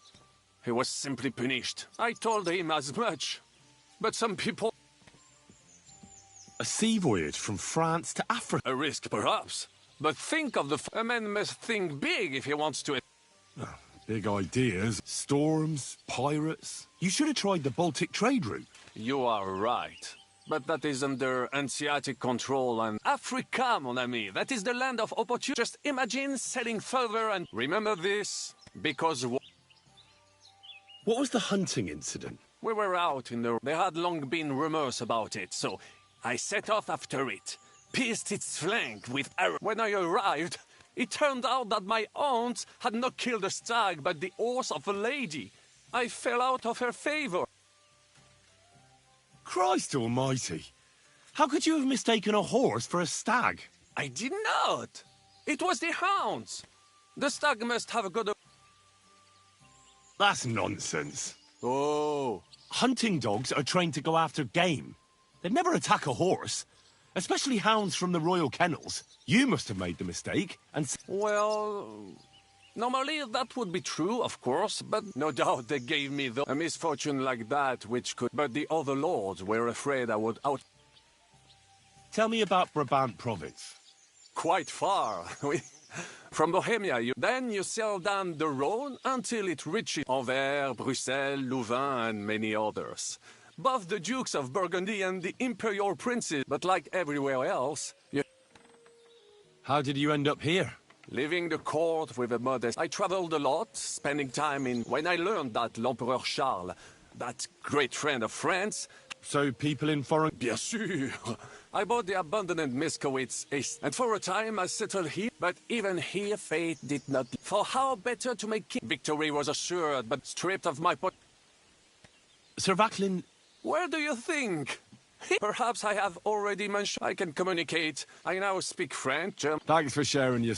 He was simply punished. I told him as much. But some people... A sea voyage from France to Africa? A risk, perhaps. But think of a man must think big if he wants to... Big ideas. Storms, pirates. You should have tried the Baltic trade route. You are right. But that is under Hanseatic control and... Africa, mon ami. That is the land of opportunity. Just imagine sailing further and... Remember this, because... What was the hunting incident? We were out in the... There had long been rumors about it, so I set off after it, pierced its flank with arrows. When I arrived, it turned out that my aunt had not killed a stag, but the horse of a lady. I fell out of her favor. Christ almighty! How could you have mistaken a horse for a stag? I did not! It was the hounds! The stag must have got a... That's nonsense. Oh. Hunting dogs are trained to go after game. They'd never attack a horse. Especially hounds from the royal kennels. You must have made the mistake, and... Well... Normally that would be true, of course, but no doubt they gave me a misfortune like that, which could... But the other lords were afraid I would out... Tell me about Brabant province. Quite far. From Bohemia, then you sail down the Rhone until it reaches Anvers, Bruxelles, Louvain, and many others. Both the Dukes of Burgundy and the Imperial Princes, but like everywhere else... How did you end up here? Leaving the court with a modest... I traveled a lot, spending time in... When I learned that l'Empereur Charles, that great friend of France... So people in foreign... Bien sûr! I bought the abandoned Miskowitz East, and for a time I settled here. But even here, fate did not... For how better to make king? Victory was assured, but stripped of my... Sir Vaclin... Where do you think? Perhaps I have already mentioned I can communicate. I now speak French, German... Thanks for sharing your...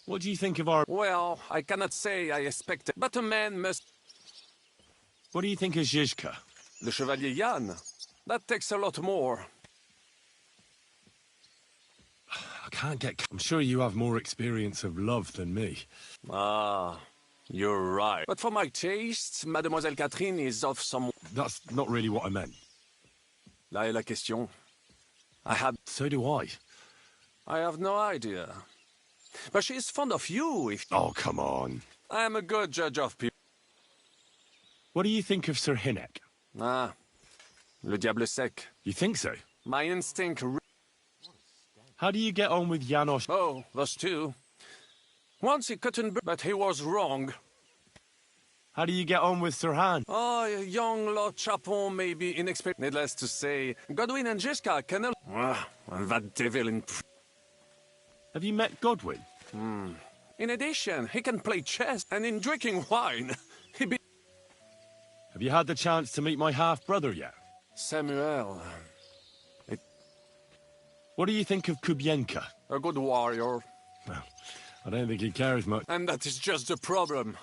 What do you think of our... Well, I cannot say I expect it, but a man must... What do you think of Zizka? The Chevalier Jan? That takes a lot more. I can't get... I'm sure you have more experience of love than me. Ah... You're right. But for my tastes, Mademoiselle Catherine is of some... That's not really what I meant. Là est la question. I had... So do I. I have no idea. But she is fond of you, if... Oh, come on. I am a good judge of people. What do you think of Sir Hynek? Ah. Le diable sec. You think so? My instinct... How do you get on with Janos? Oh, those two. Once he couldn't, but he was wrong. How do you get on with Sir Han? Oh, young Lord Chapon may be inexperienced. Needless to say, Godwin and Jessica cannot... and that devil in... Have you met Godwin? In addition, he can play chess, and in drinking wine, he be... Have you had the chance to meet my half-brother yet? Samuel... What do you think of Kubienka? A good warrior. Well, I don't think he cares much. And that is just the problem.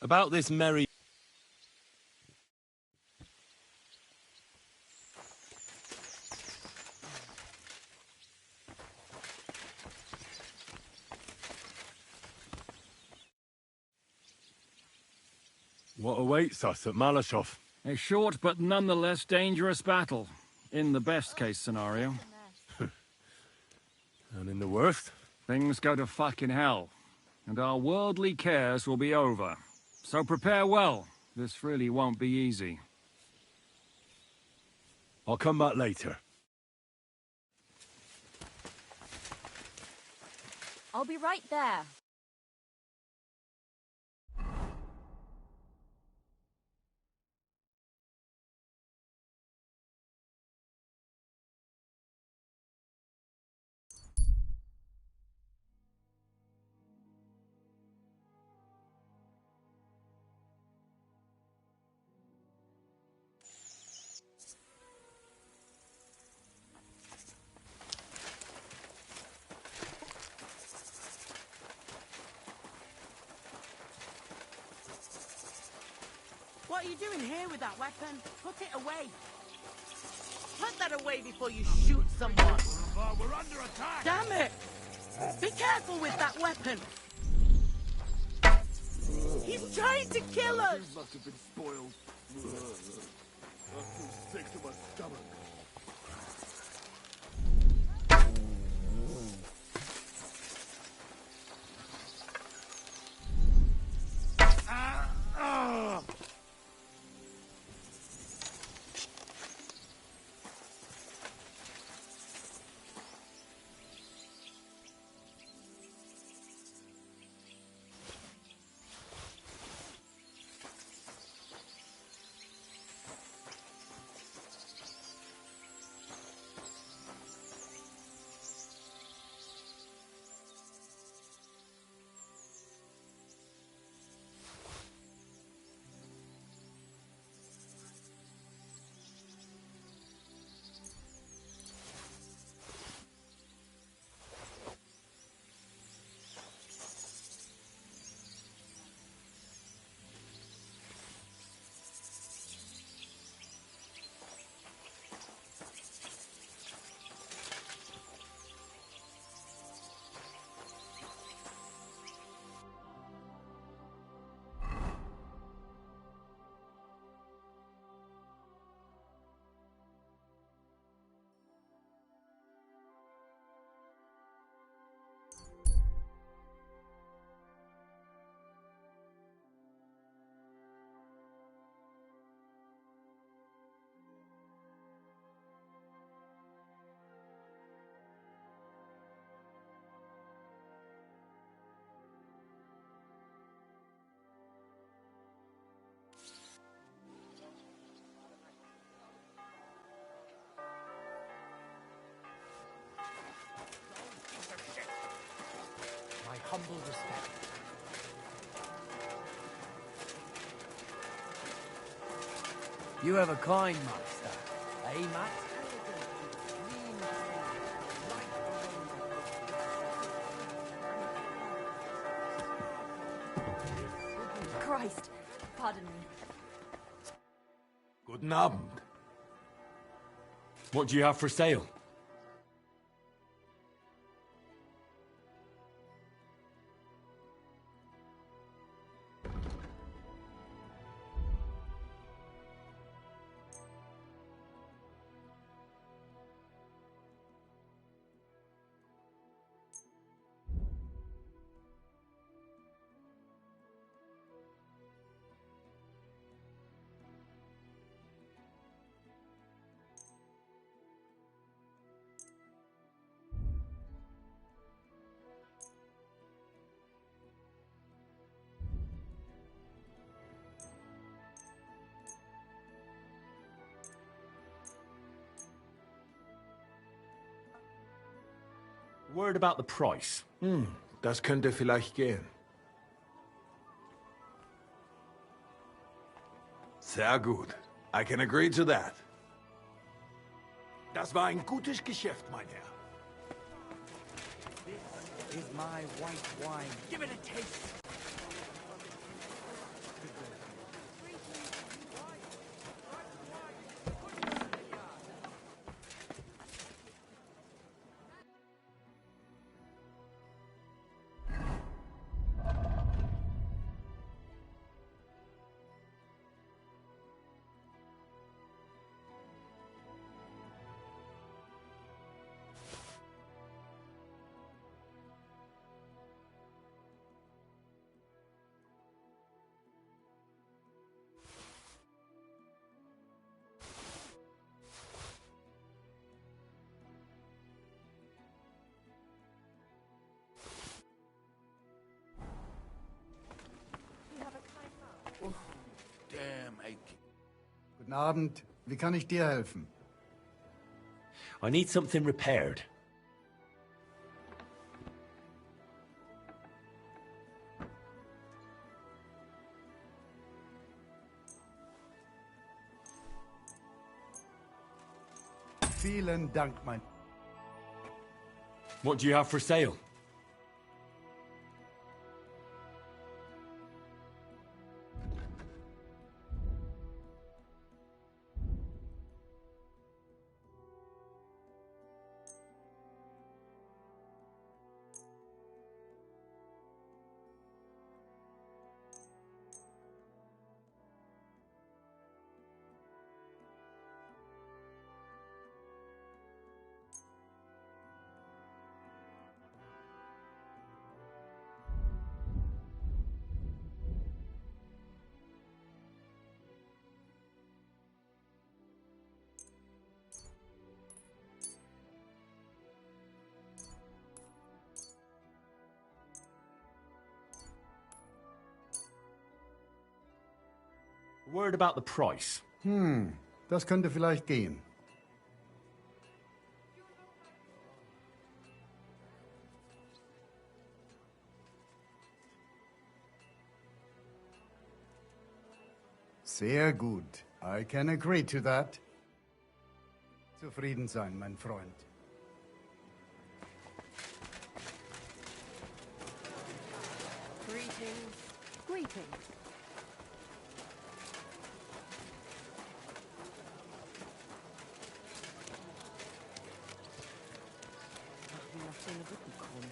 About this merry... What awaits us at Malashov? A short but nonetheless dangerous battle, in the best-case scenario. And in the worst? Things go to fucking hell, and our worldly cares will be over. So prepare well. This really won't be easy. I'll come back later. I'll be right there. What are you doing here with that weapon? Put it away. Put that away before you shoot someone. We're under attack! Damn it! Be careful with that weapon. He's trying to kill us! Things must have been spoiled. I feel sick to my stomach. My humble respect. You have a kind master, eh, Matt? Christ, pardon me. Guten Abend. What do you have for sale? Word about the price. Das könnte vielleicht gehen. Sehr gut. I can agree to that. Das war ein gutes Geschäft, mein Herr. This is my white wine. Give it a taste. Damn aching. Guten Abend. Wie kann ich dir helfen? I need something repaired. Vielen Dank, mein... What do you have for sale? Word about the price. Das könnte vielleicht gehen. Sehr gut. I can agree to that. Zufrieden sein, mein Freund. Greetings. Greetings. Ach, wie nach den Rücken krumm.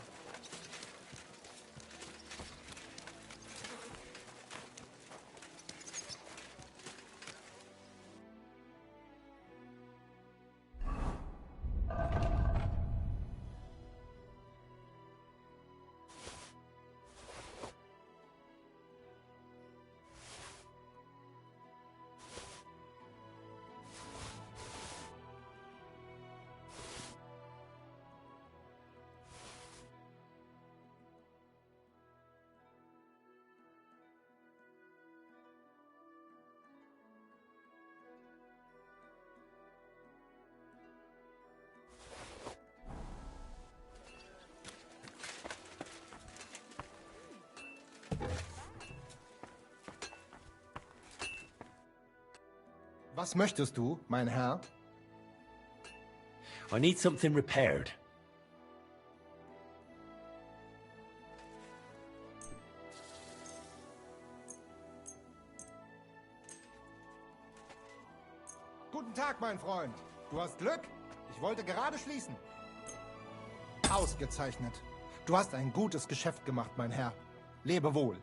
Was möchtest du, mein Herr? I need something repaired. Guten Tag, mein Freund. Du hast Glück? Ich wollte gerade schließen. Ausgezeichnet. Du hast ein gutes Geschäft gemacht, mein Herr. Lebe wohl.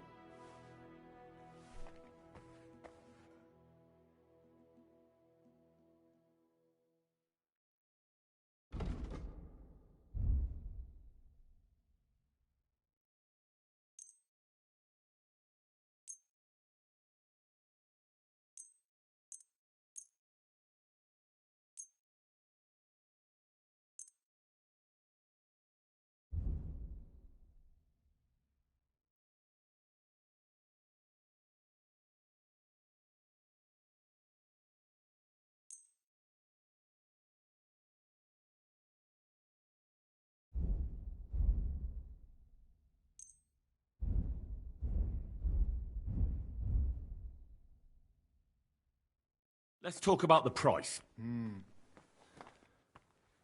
Let's talk about the price.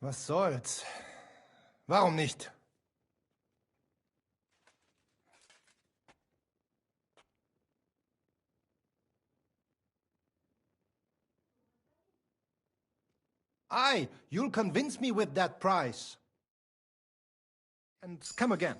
Was soll's? Warum nicht? Aye, you'll convince me with that price. And come again.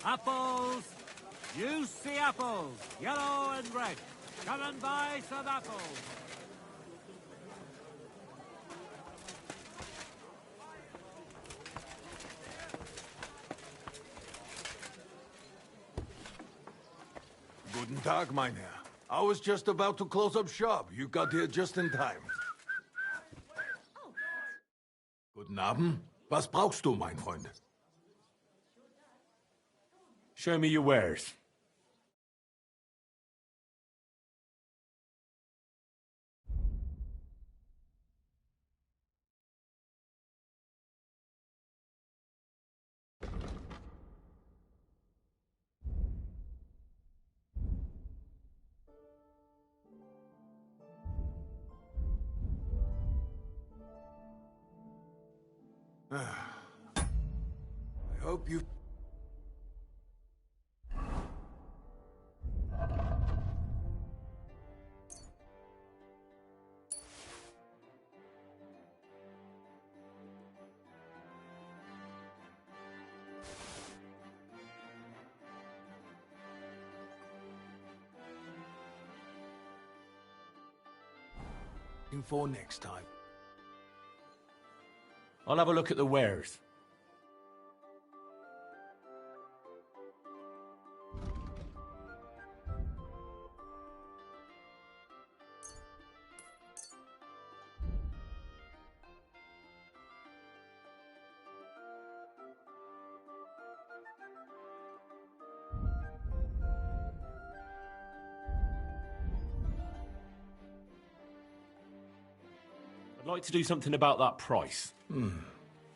Apples! Juicy apples! Yellow and red! Come and buy some apples! Guten Tag, mein Herr. I was just about to close up shop. You got here just in time. Guten Abend. Was brauchst du, mein Freund? Show me your wares. I hope you... for next time. I'll have a look at the wares. I'd like to do something about that price.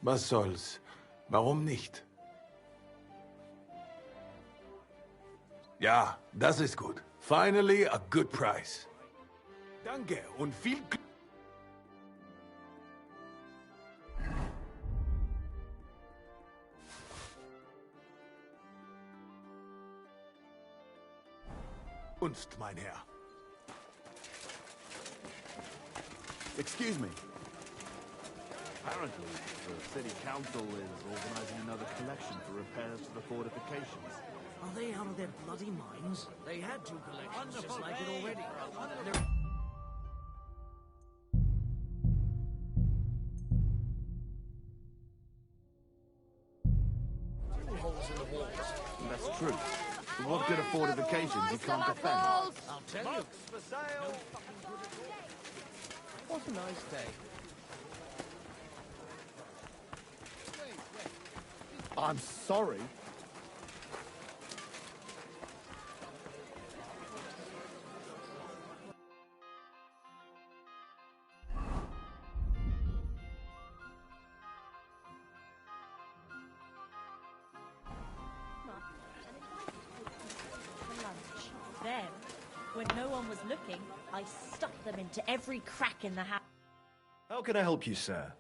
Was soll's? Warum nicht? Ja, das ist gut. Finally, a good price. Danke und viel Glück. Unst, mein Herr. Excuse me. Apparently, the city council is organizing another collection for repairs to the fortifications. Are they out of their bloody minds? They had two collections just like it already. Two holes in the walls. That's true. But what good are fortifications you can't defend? I'll tell you. For sale. No fucking good at all. What a nice day. I'm sorry. Then, when no one was looking, I stuffed them into every crack in the house. How can I help you, sir?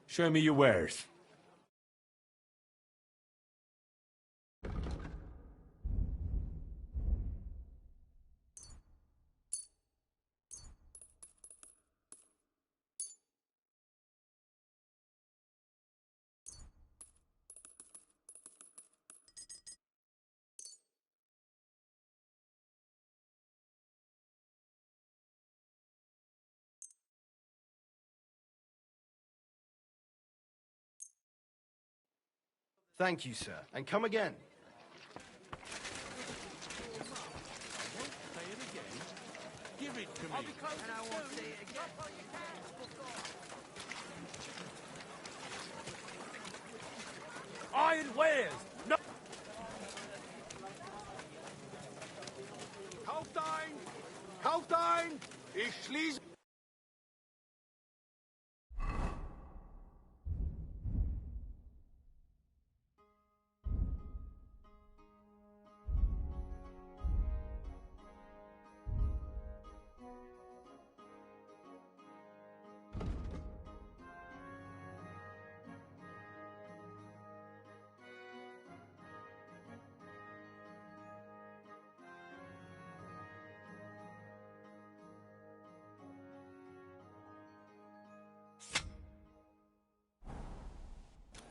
Show me your wares. Thank you, sir. And come again. Give it to me. And I won't say it again. Iron wares! No! Kauft ein! Kauft ein! Ich schließe...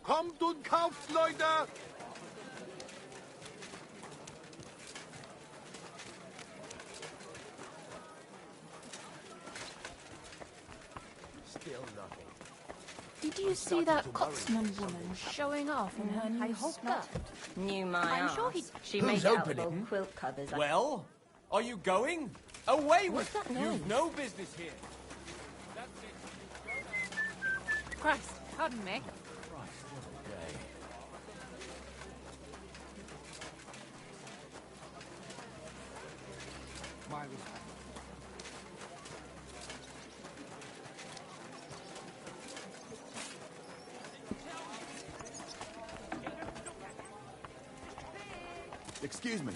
Kommt und kauft, Leute! Still nothing. Did you see that Cotsman woman showing off in her new skirt? Knew my I'm ass. sure he- She Who's made out opening? old quilt covers. Well, are you going? Away What's with that you! noise? You've no business here. Christ, pardon me. Excuse me.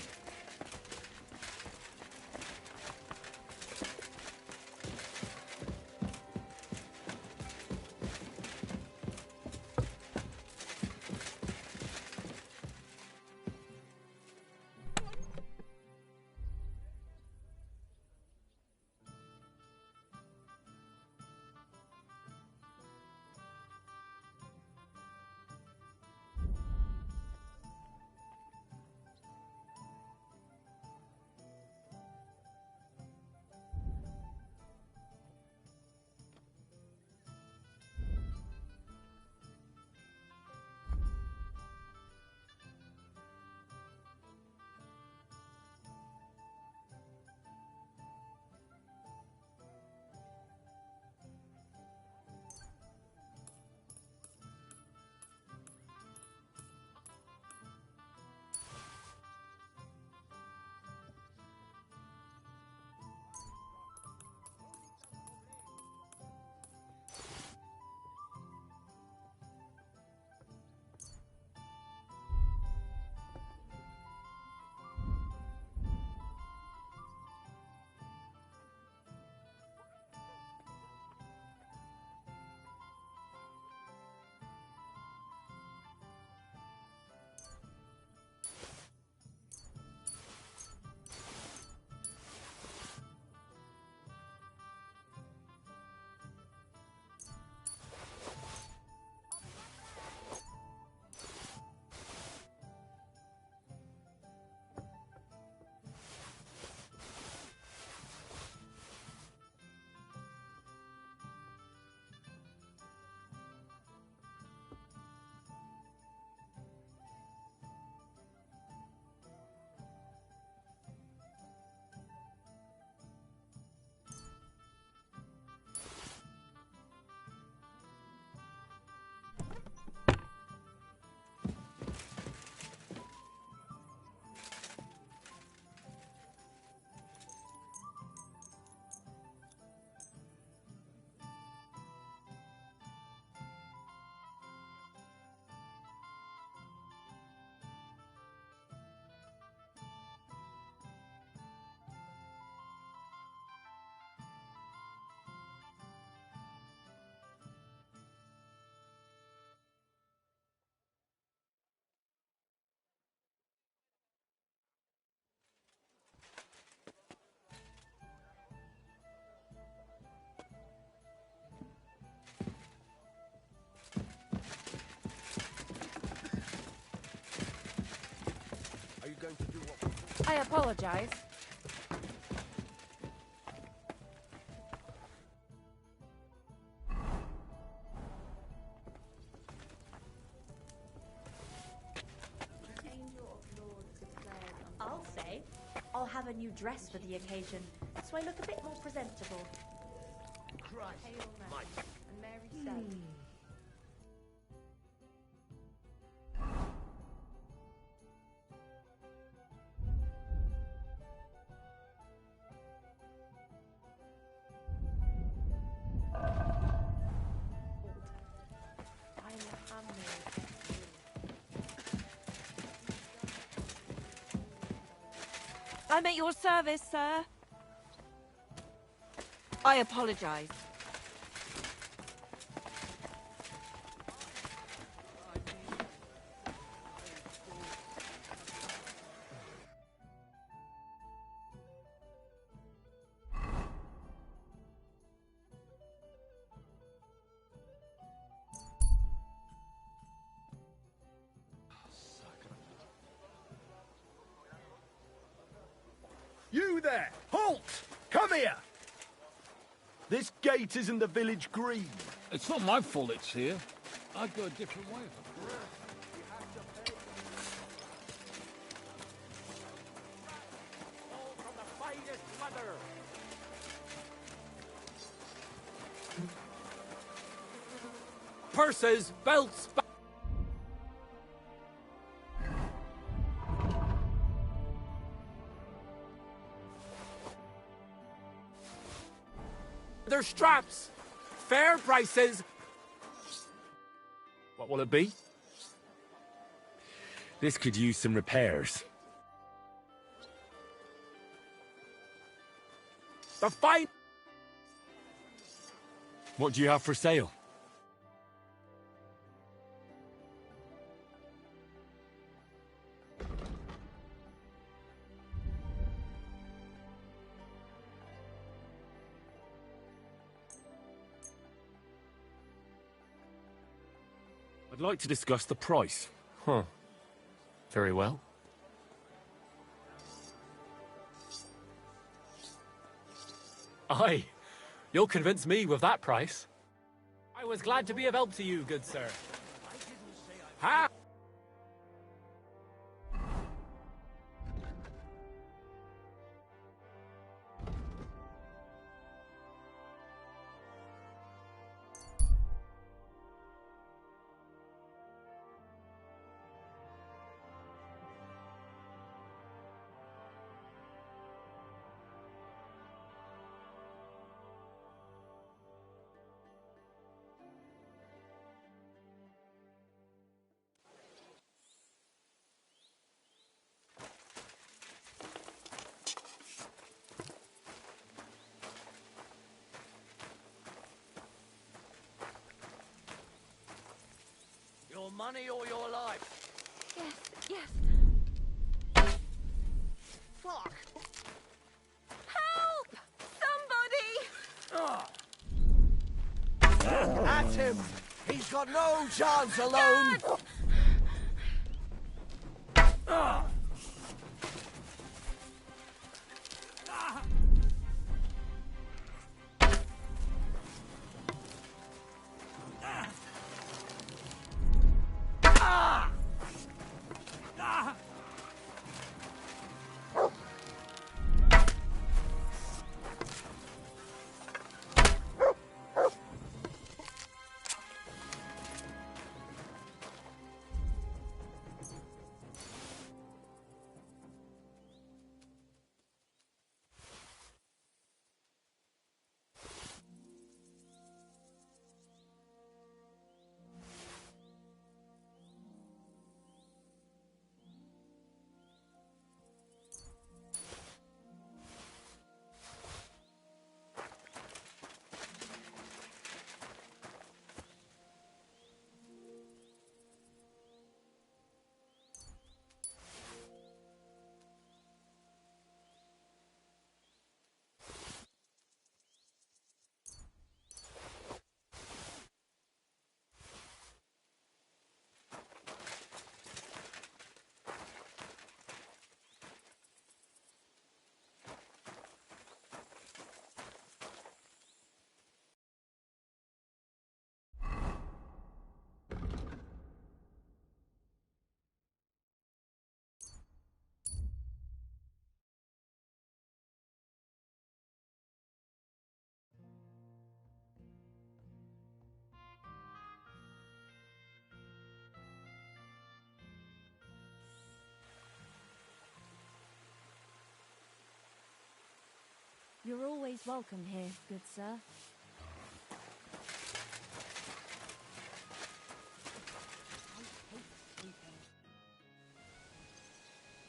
Going to do what? I apologize. I'll have a new dress for the occasion, so I look a bit more presentable. Christ, Hail Mary. mate. And Mary said, I'm at your service, sir. I apologize. You there! Halt! Come here! This gate isn't the village green. It's not my fault it's here. I'd go a different way. Purses, belts, their straps, fair prices. What will it be? This could use some repairs. The fight. What do you have for sale? I'd like to discuss the price. Huh. Very well. Aye, you'll convince me with that price. I was glad to be of help to you, good sir. Ha! Your money or your life? Yes, yes. Fuck! Help! Somebody! At him! He's got no chance alone! You're always welcome here, good sir.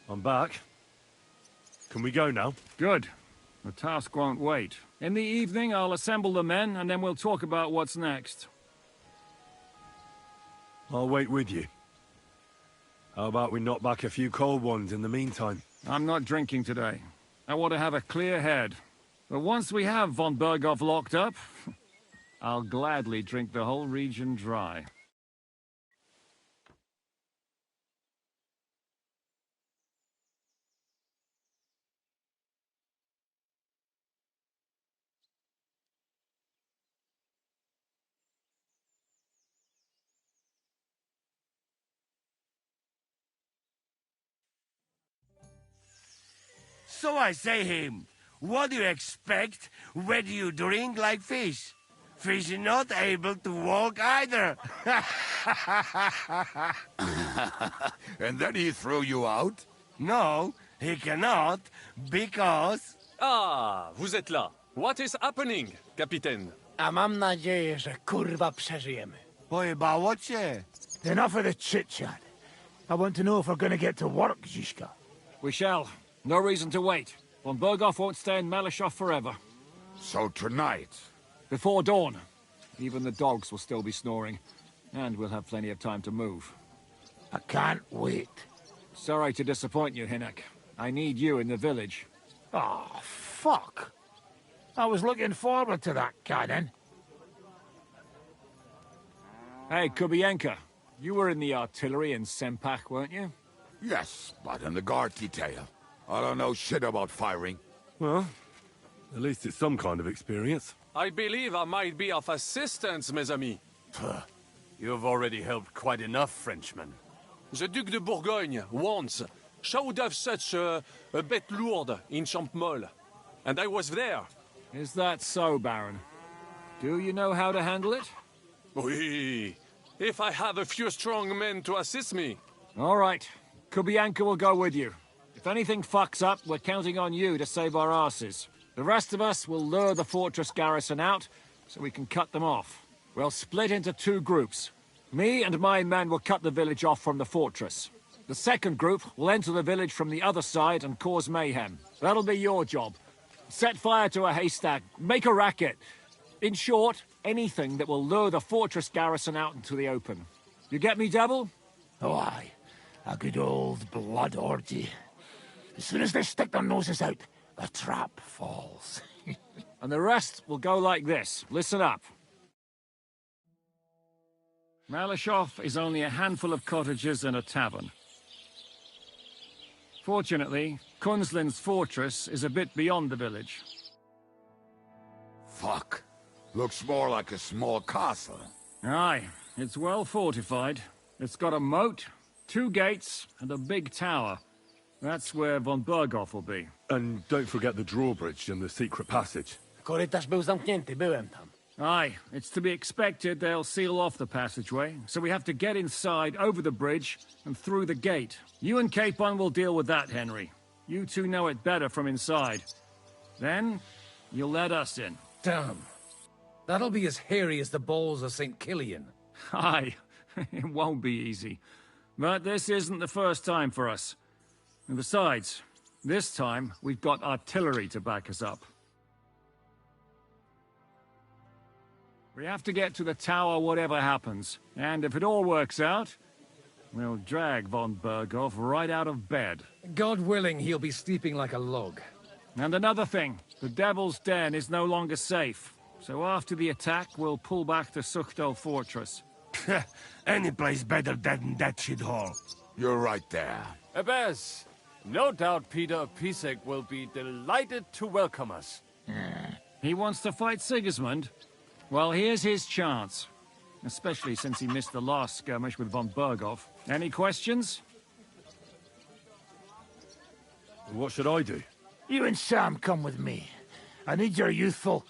I'm back. Can we go now? Good. The task won't wait. In the evening, I'll assemble the men, and then we'll talk about what's next. I'll wait with you. How about we knock back a few cold ones in the meantime? I'm not drinking today. I want to have a clear head. But once we have von Berghoff locked up, I'll gladly drink the whole region dry. So I say him, what do you expect when you drink like fish? Fish is not able to walk either. And then he threw you out? No, he cannot, because... Ah, vous êtes là. What is happening, Capitaine? A mam nadzieję, że kurwa przeżyjemy. Pojebało cię. Enough of the chit-chat. I want to know if we're gonna get to work, Zizka. We shall. No reason to wait. Von Berghoff won't stay in Malishov forever. So tonight? Before dawn. Even the dogs will still be snoring. And we'll have plenty of time to move. I can't wait. Sorry to disappoint you, Hinnock. I need you in the village. Oh, fuck. I was looking forward to that, cannon. Hey, Kubienka. You were in the artillery in Sempak, weren't you? Yes, but in the guard detail. I don't know shit about firing. Well, at least it's some kind of experience. I believe I might be of assistance, mes amis. You've already helped quite enough, Frenchmen. The Duc de Bourgogne, once, showed off such a bête lourde in Champmol. And I was there. Is that so, Baron? Do you know how to handle it? Oui. If I have a few strong men to assist me. All right. Kubienka will go with you. If anything fucks up, we're counting on you to save our asses. The rest of us will lure the fortress garrison out, so we can cut them off. We'll split into two groups. Me and my men will cut the village off from the fortress. The second group will enter the village from the other side and cause mayhem. That'll be your job. Set fire to a haystack, make a racket. In short, anything that will lure the fortress garrison out into the open. You get me, Devil? Oh, aye. A good old blood orgy. As soon as they stick their noses out, the trap falls. And the rest will go like this. Listen up. Malishov is only a handful of cottages and a tavern. Fortunately, Kunzlin's fortress is a bit beyond the village. Fuck. Looks more like a small castle. Aye, it's well fortified. It's got a moat, 2 gates, and a big tower. That's where von Berghoff will be. And don't forget the drawbridge and the secret passage. Korytarz był zamknięty, byłem tam. Aye, it's to be expected they'll seal off the passageway, so we have to get inside, over the bridge, and through the gate. You and Capon will deal with that, Henry. You two know it better from inside. Then, you'll let us in. Damn. That'll be as hairy as the balls of St. Killian. Aye, it won't be easy. But this isn't the first time for us. And besides, this time, we've got artillery to back us up. We have to get to the tower whatever happens. And if it all works out, we'll drag von Berghoff right out of bed. God willing, he'll be sleeping like a log. And another thing, the Devil's Den is no longer safe. So after the attack, we'll pull back to Suchtel Fortress. Any place better than that shithole. You're right there. Ebez, no doubt Peter Pisek will be delighted to welcome us. He wants to fight Sigismund? Well, here's his chance. Especially since he missed the last skirmish with von Berghoff. Any questions? What should I do? You and Sam come with me. I need your youthful...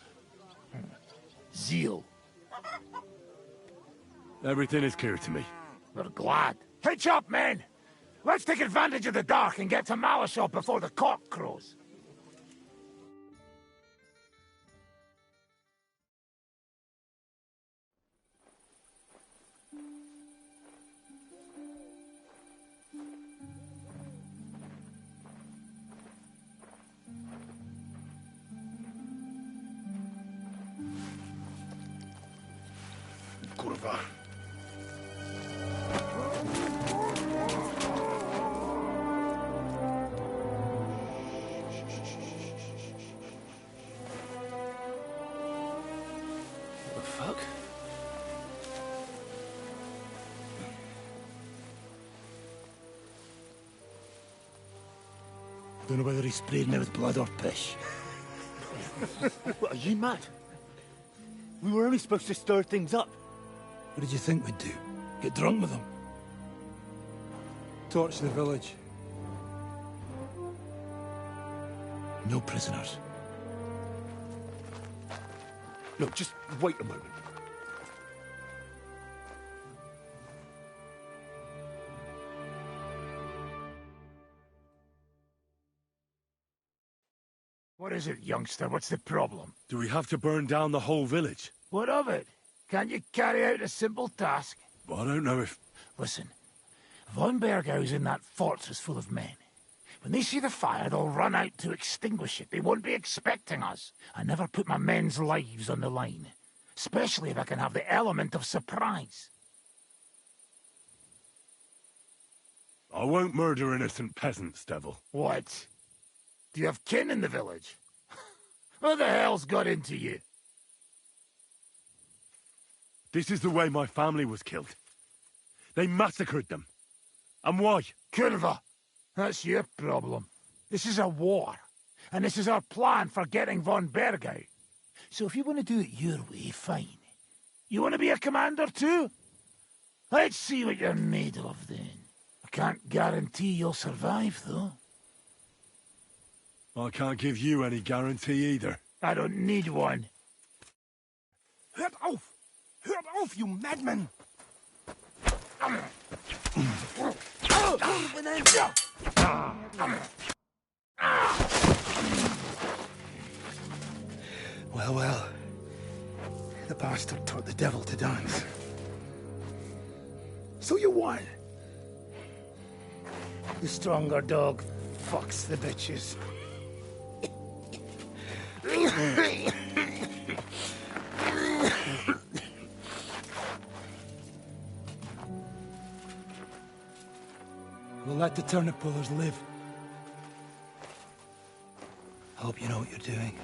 zeal. Everything is clear to me. We're glad. Hitch up, men! Let's take advantage of the dark and get to Malishov before the cock crows. over. What the fuck? Don't know whether he sprayed me with blood or piss. What, are you mad? We were only supposed to stir things up. What did you think we'd do? Get drunk with them? Torch the village. No prisoners. Look, just wait a moment. What is it, youngster? What's the problem? Do we have to burn down the whole village? What of it? Can't you carry out a simple task? Well, I don't know if... Listen, von Bergau's in that fortress full of men. When they see the fire, they'll run out to extinguish it. They won't be expecting us. I never put my men's lives on the line, especially if I can have the element of surprise. I won't murder innocent peasants, Devil. What? Do you have kin in the village? What the hell's got into you? This is the way my family was killed. They massacred them. And why? Kurva, that's your problem. This is a war, and this is our plan for getting von Bergau. So if you want to do it your way, fine. You want to be a commander too? Let's see what you're made of then. I can't guarantee you'll survive, though. I can't give you any guarantee either. I don't need one. Hört auf! Hört auf, you madman! Well, well. The bastard taught the devil to dance. So you won. The stronger dog fucks the bitches. We'll let the turnip pullers live. I hope you know what you're doing.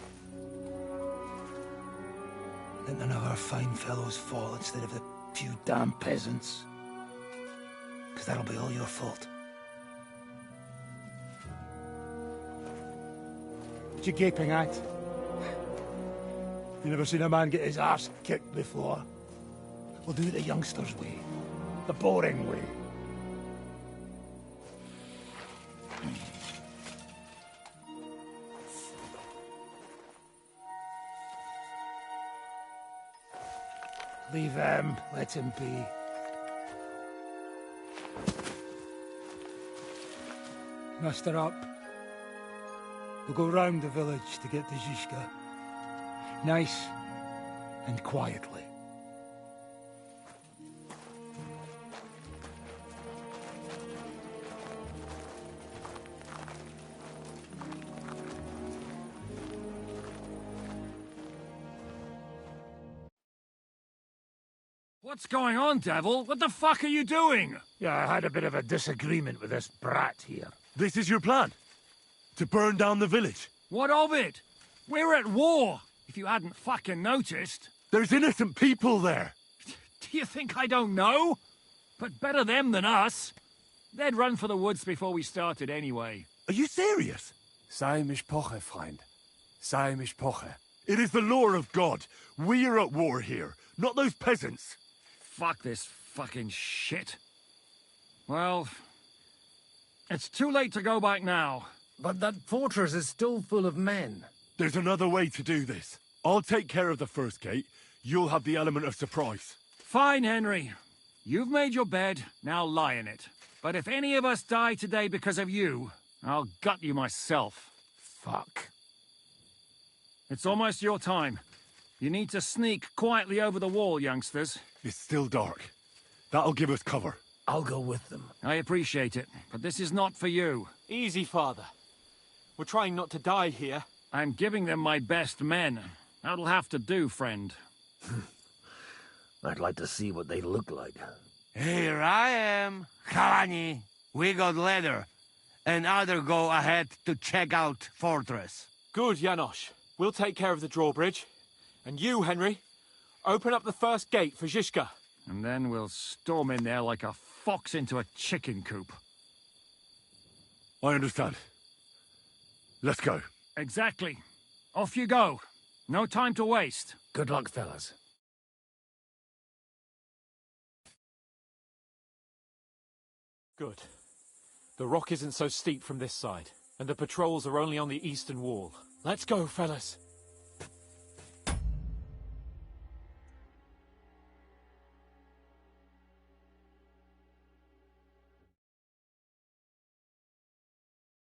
Let none of our fine fellows fall instead of the few damn peasants. Because that'll be all your fault. What you gaping at? You never seen a man get his arse kicked before? We'll do it the youngsters' way. The boring way. Leave him. Let him be. Muster up. We'll go round the village to get to Zizka. Nice and quietly. What's going on, Devil? What the fuck are you doing? Yeah, I had a bit of a disagreement with this brat here. This is your plan? To burn down the village? What of it? We're at war, if you hadn't fucking noticed. There's innocent people there. Do you think I don't know? But better them than us. They'd run for the woods before we started anyway. Are you serious? Sei mishpoche, friend. Sei mishpoche. It is the law of God. We are at war here, not those peasants. Fuck this fucking shit. Well, it's too late to go back now. But that fortress is still full of men. There's another way to do this. I'll take care of the first gate. You'll have the element of surprise. Fine, Henry. You've made your bed, now lie in it. But if any of us die today because of you, I'll gut you myself. Fuck. It's almost your time. You need to sneak quietly over the wall, youngsters. It's still dark. That'll give us cover. I'll go with them. I appreciate it, but this is not for you. Easy, Father. We're trying not to die here. I'm giving them my best men. That'll have to do, friend. I'd like to see what they look like. Here I am, Kalani. We got leather, and other go ahead to check out fortress. Good, Janosch. We'll take care of the drawbridge. And you, Henry, open up the first gate for Zizka. And then we'll storm in there like a fox into a chicken coop. I understand. Let's go. Exactly. Off you go. No time to waste. Good luck, fellas. Good. The rock isn't so steep from this side, and the patrols are only on the eastern wall. Let's go, fellas.